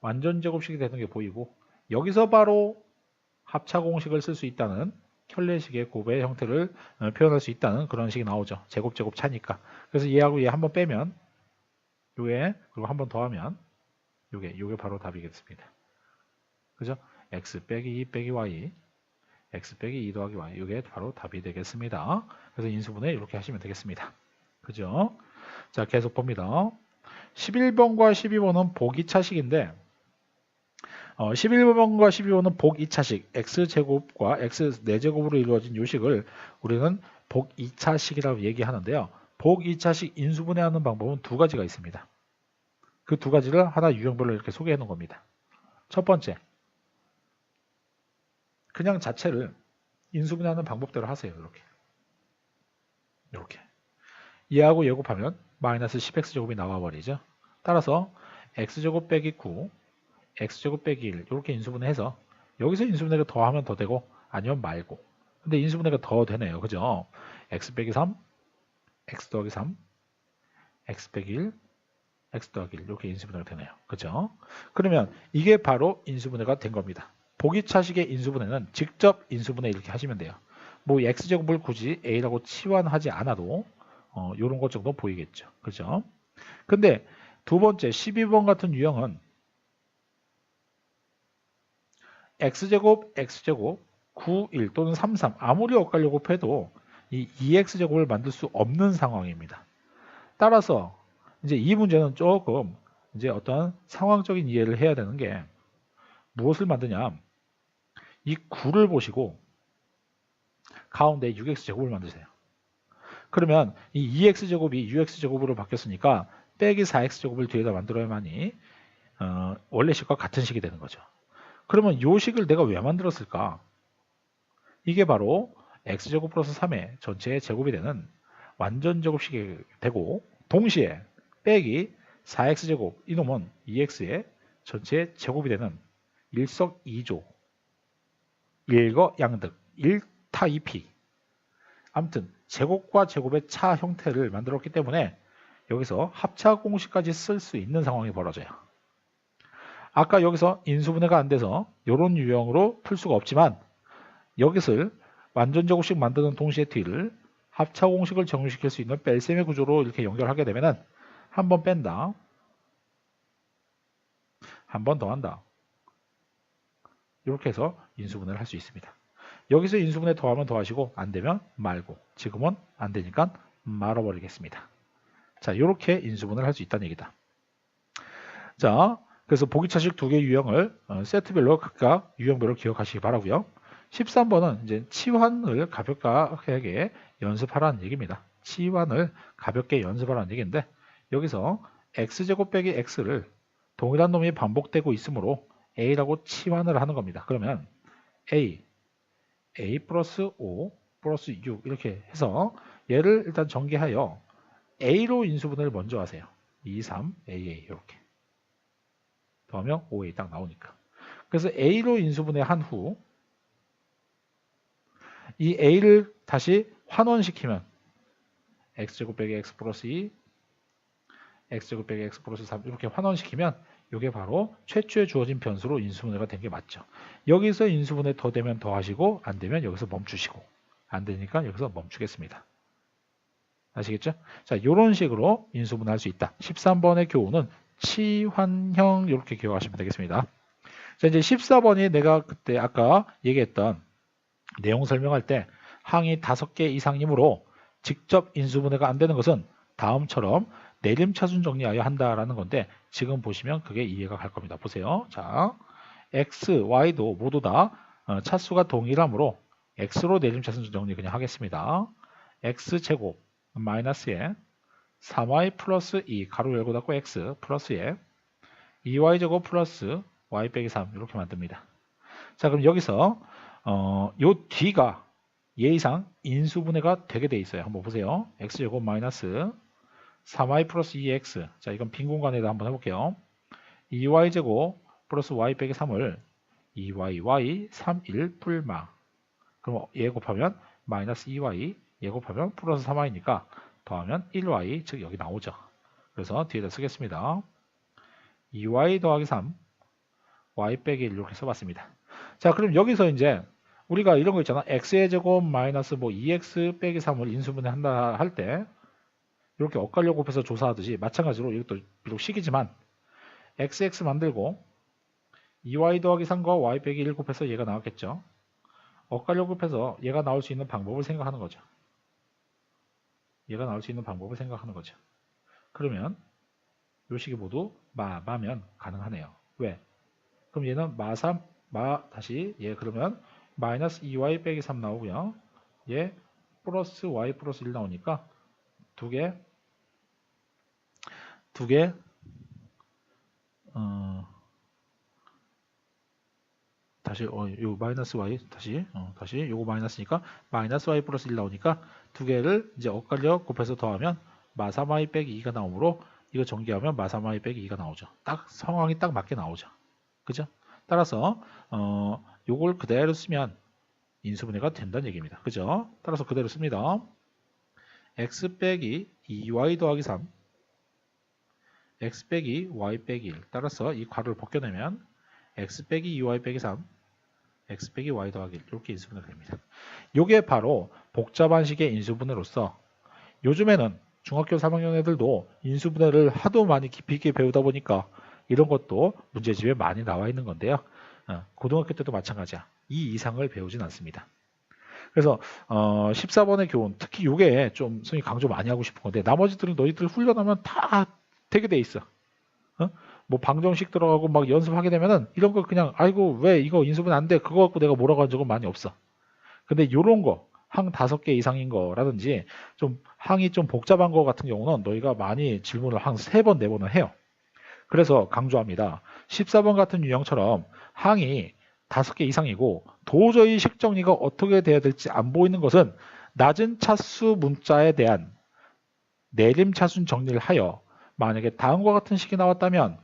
완전 제곱식이 되는 게 보이고 여기서 바로 합차 공식을 쓸 수 있다는 켤레식의 곱의 형태를 표현할 수 있다는 그런 식이 나오죠. 제곱 차니까. 그래서 얘하고 얘 한번 빼면 요게 그리고 한번 더하면 요게 바로 답이겠습니다. 그죠? x 빼기 2 빼기 y x 빼기 2 더하기 y 요게 바로 답이 되겠습니다. 그래서 인수분해 이렇게 하시면 되겠습니다. 그죠? 자, 계속 봅니다. 11번과 12번은 보기 차식인데 11번과 12번은 복 2차식 x제곱과 x 4제곱으로 이루어진 요식을 우리는 복 2차식이라고 얘기하는데요. 복 2차식 인수분해하는 방법은 2가지가 있습니다. 그 2가지를 하나 유형별로 이렇게 소개해 놓은 겁니다. 첫 번째, 그냥 자체를 인수분해하는 방법대로 하세요. 이렇게 얘하고 얘 곱하면 마이너스 10x제곱이 나와버리죠. 따라서 x제곱 빼기 9 x제곱 빼기 1 이렇게 인수분해해서 여기서 인수분해가 더하면 더 되고 아니면 말고 근데 인수분해가 더 되네요. 그죠? x 빼기 3 x 더하기 3 x 빼기 1 x 더하기 1 이렇게 인수분해가 되네요. 그죠? 그러면 이게 바로 인수분해가 된 겁니다. 보기차식의 인수분해는 직접 인수분해 이렇게 하시면 돼요. 뭐 x제곱을 굳이 a라고 치환하지 않아도 이런 것 정도 보이겠죠. 그죠? 근데 두 번째 12번 같은 유형은 x제곱, x제곱, 9, 1 또는 3, 3 아무리 엇갈려 곱해도 이 2x제곱을 만들 수 없는 상황입니다. 따라서 이제 이 문제는 조금 이제 어떤 상황적인 이해를 해야 되는 게 무엇을 만드냐 이 9를 보시고 가운데 6x제곱을 만드세요. 그러면 이 2x제곱이 6x제곱으로 바뀌었으니까 빼기 4x제곱을 뒤에다 만들어야만이 원래 식과 같은 식이 되는 거죠. 그러면 이 식을 내가 왜 만들었을까? 이게 바로 x제곱 플러스 3의 전체의 제곱이 되는 완전 제곱식이 되고 동시에 빼기 4x제곱 이놈은 2x의 전체 제곱이 되는 일석이조 일거양득 1타이피 아무튼 제곱과 제곱의 차 형태를 만들었기 때문에 여기서 합차 공식까지 쓸 수 있는 상황이 벌어져요. 아까 여기서 인수분해가 안 돼서 이런 유형으로 풀 수가 없지만 여기서 완전 제곱식 만드는 동시에 뒤를 합차 공식을 적용시킬 수 있는 뺄셈의 구조로 이렇게 연결하게 되면은 한 번 뺀다, 한 번 더한다. 이렇게 해서 인수분해를 할 수 있습니다. 여기서 인수분해 더하면 더하시고 안 되면 말고 지금은 안 되니까 말아버리겠습니다. 자, 이렇게 인수분해를 할 수 있다는 얘기다. 자, 그래서 보기차식 2개 유형을 세트별로 각각 유형별로 기억하시기 바라고요. 13번은 이제 치환을 가볍게 연습하라는 얘기입니다. 치환을 가볍게 연습하라는 얘기인데 여기서 x제곱 빼기 x를 동일한 놈이 반복되고 있으므로 A라고 치환을 하는 겁니다. 그러면 A 플러스 5 플러스 6 이렇게 해서 얘를 일단 전개하여 A로 인수분해를 먼저 하세요. 2, 3, AA 이렇게 더하면 5A 딱 나오니까. 그래서 A로 인수분해 한 후 이 A를 다시 환원시키면 X제곱 빼기 X 플러스 2 X제곱 빼기 X 플러스 3 이렇게 환원시키면 이게 바로 최초에 주어진 변수로 인수분해가 된 게 맞죠. 여기서 인수분해 더 되면 더 하시고 안 되면 여기서 멈추시고 안 되니까 여기서 멈추겠습니다. 아시겠죠? 자, 이런 식으로 인수분해할 수 있다. 13번의 교훈은 치환형 이렇게 기억하시면 되겠습니다. 자, 이제 14번이 내가 그때 아까 얘기했던 내용 설명할 때 항이 5개 이상이므로 직접 인수분해가 안 되는 것은 다음처럼 내림차순 정리하여 한다라는 건데 지금 보시면 그게 이해가 갈 겁니다. 보세요. 자, x, y도 모두 다 차수가 동일하므로 x로 내림차순 정리 그냥 하겠습니다. x제곱 마이너스에 3y 플러스 2 가로 열고 닫고 x 플러스에 2y제곱 플러스 y 빼기 3 이렇게 만듭니다. 자, 그럼 여기서 요 뒤가 얘 이상 인수분해가 되게 돼 있어요. 한번 보세요. x제곱 마이너스 3y 플러스 2x. 자, 이건 빈 공간에다 한번 해볼게요. 2y제곱 플러스 y 빼기 3을 2y, 3, 1 풀마. 그럼 얘 곱하면 마이너스 2y, 얘 곱하면 플러스 3y니까 더하면 1y, 즉 여기 나오죠. 그래서 뒤에다 쓰겠습니다. 2y 더하기 3, y 빼기 1 이렇게 써봤습니다. 자, 그럼 여기서 이제 우리가 이런 거 있잖아. x의 제곱 마이너스 뭐 2x 빼기 3을 인수분해 한다 할 때 이렇게 엇갈려 곱해서 조사하듯이 마찬가지로 이것도 비록 식이지만 xx 만들고 2y 더하기 3과 y 빼기 1 곱해서 얘가 나왔겠죠. 엇갈려 곱해서 얘가 나올 수 있는 방법을 생각하는 거죠. 얘가 나올 수 있는 방법을 생각하는 거죠. 그러면 요 식이 모두 마면 가능하네요. 왜? 그럼 얘는 다시 얘 그러면 마이너스 2y 빼기 3 나오고요. 얘 플러스 y 플러스 1 나오니까 두 개 다시 요 마이너스 y 다시 요거 마이너스니까 마이너스 y 플러스 1 나오니까 두 개를 이제 엇갈려 곱해서 더하면 마3y 빼기 2가 나오므로 이거 전개하면 마3y 빼기 2가 나오죠. 딱 상황이 딱 맞게 나오죠. 그죠? 따라서 요걸 그대로 쓰면 인수분해가 된다는 얘기입니다. 그죠? 따라서 그대로 씁니다. x 빼기 2y 더하기 3 x 빼기 y 빼기 1 따라서 이 괄호를 벗겨내면 x 빼기 2y 빼기 3 x 빼기 y 더하기 1 이렇게 인수분해가 됩니다. 이게 바로 복잡한 식의 인수분해로서 요즘에는 중학교 3학년 애들도 인수분해를 하도 많이 깊이 있게 배우다 보니까 이런 것도 문제집에 많이 나와 있는 건데요. 고등학교 때도 마찬가지야. 이 이상을 배우진 않습니다. 그래서 14번의 교훈 특히 이게 좀 선생님이 강조 많이 하고 싶은 건데 나머지들은 너희들 훈련하면 다 되게 돼 있어. 뭐 방정식 들어가고 막 연습하게 되면은 이런 거 그냥 아이고 왜 이거 인수분해 안 돼 그거 갖고 내가 뭐라고 한 적은 많이 없어. 근데 요런 거 항 5개 이상인 거라든지 좀 항이 좀 복잡한 거 같은 경우는 너희가 많이 질문을 한 3번 4번은 해요. 그래서 강조합니다. 14번 같은 유형처럼 항이 5개 이상이고 도저히 식 정리가 어떻게 돼야 될지 안 보이는 것은 낮은 차수 문자에 대한 내림차순 정리를 하여 만약에 다음과 같은 식이 나왔다면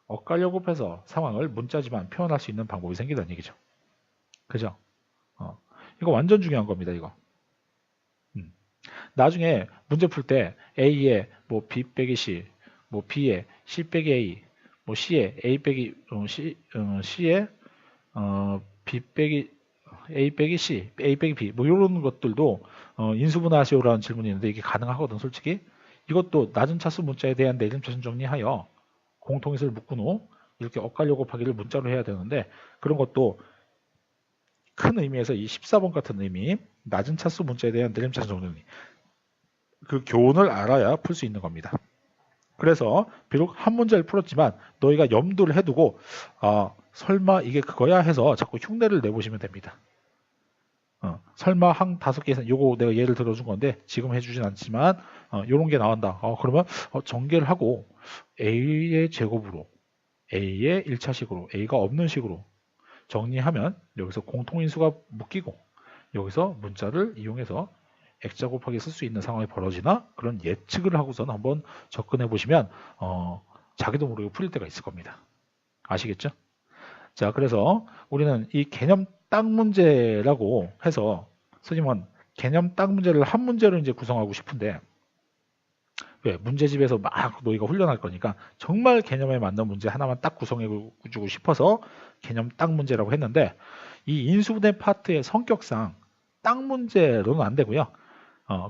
엇갈려 곱해서 상황을 문자지만 표현할 수 있는 방법이 생긴다는 얘기죠. 그죠? 이거 완전 중요한 겁니다. 이거. 나중에 문제 풀 때 A에 뭐 B 빼기 C, 뭐 B에 C 빼기 A, 뭐 C에 A 빼기 C에 B 빼기 A 빼기 C, A 빼기 B 뭐 이런 것들도 인수분해하시오라는 질문이 있는데 이게 가능하거든 솔직히. 이것도 낮은 차수 문자에 대한 내림차순 정리하여 공통의수를 묶은 후 이렇게 엇갈려 곱하기를 문자로 해야 되는데 그런 것도 큰 의미에서 이 14번 같은 의미 낮은 차수 문자에 대한 내림차순 정리 그 교훈을 알아야 풀 수 있는 겁니다. 그래서 비록 한 문제를 풀었지만 너희가 염두를 해두고 설마 이게 그거야 해서 자꾸 흉내를 내보시면 됩니다. 설마 항 5개 이상 요거 내가 예를 들어준 건데 지금 해주진 않지만 요런 게 나온다. 그러면 전개를 하고 A의 제곱으로 A의 1차식으로 A가 없는 식으로 정리하면 여기서 공통인수가 묶이고 여기서 문자를 이용해서 X자 곱하기 쓸 수 있는 상황이 벌어지나 그런 예측을 하고선 한번 접근해 보시면 자기도 모르게 풀릴 때가 있을 겁니다. 아시겠죠? 자, 그래서 우리는 이 개념 딱 문제라고 해서 선생님은 개념 딱 문제를 한 문제로 이제 구성하고 싶은데 왜? 문제집에서 막 너희가 훈련할 거니까 정말 개념에 맞는 문제 하나만 딱 구성해 주고 싶어서 개념 딱 문제라고 했는데 이 인수분해 파트의 성격상 딱 문제로는 안 되고요.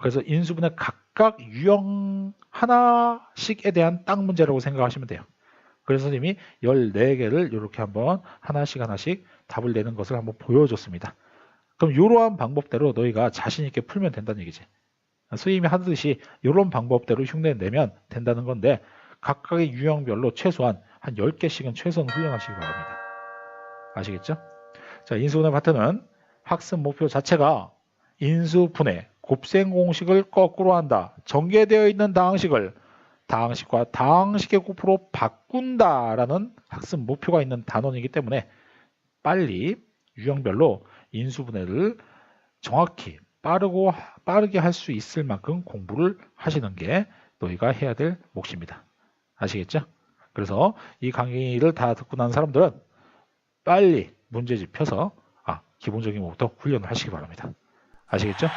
그래서 인수분해 각각 유형 하나씩에 대한 딱 문제라고 생각하시면 돼요. 그래서 선생님이 14개를 이렇게 한번 하나씩 답을 내는 것을 한번 보여줬습니다. 그럼 이러한 방법대로 너희가 자신 있게 풀면 된다는 얘기지. 선생님이 하듯이 이런 방법대로 흉내 내면 된다는 건데 각각의 유형별로 최소한 한 10개씩은 최소한 훈련하시기 바랍니다. 아시겠죠? 자, 인수분해 파트는 학습 목표 자체가 인수분해, 곱셈 공식을 거꾸로 한다. 전개되어 있는 다항식을 다항식과 다항식의 곱으로 바꾼다라는 학습 목표가 있는 단원이기 때문에 빨리 유형별로 인수분해를 정확히 빠르게 할 수 있을 만큼 공부를 하시는 게 너희가 해야 될 몫입니다. 아시겠죠? 그래서 이 강의를 다 듣고 난 사람들은 빨리 문제집 펴서 기본적인 것부터 훈련을 하시기 바랍니다. 아시겠죠?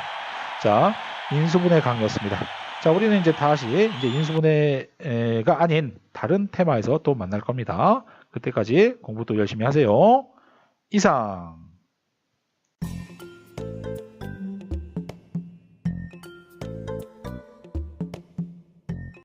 자, 인수분해 강의였습니다. 자, 우리는 이제 다시 이제 인수분해가 아닌 다른 테마에서 또 만날 겁니다. 그때까지 공부 또 열심히 하세요. 이상.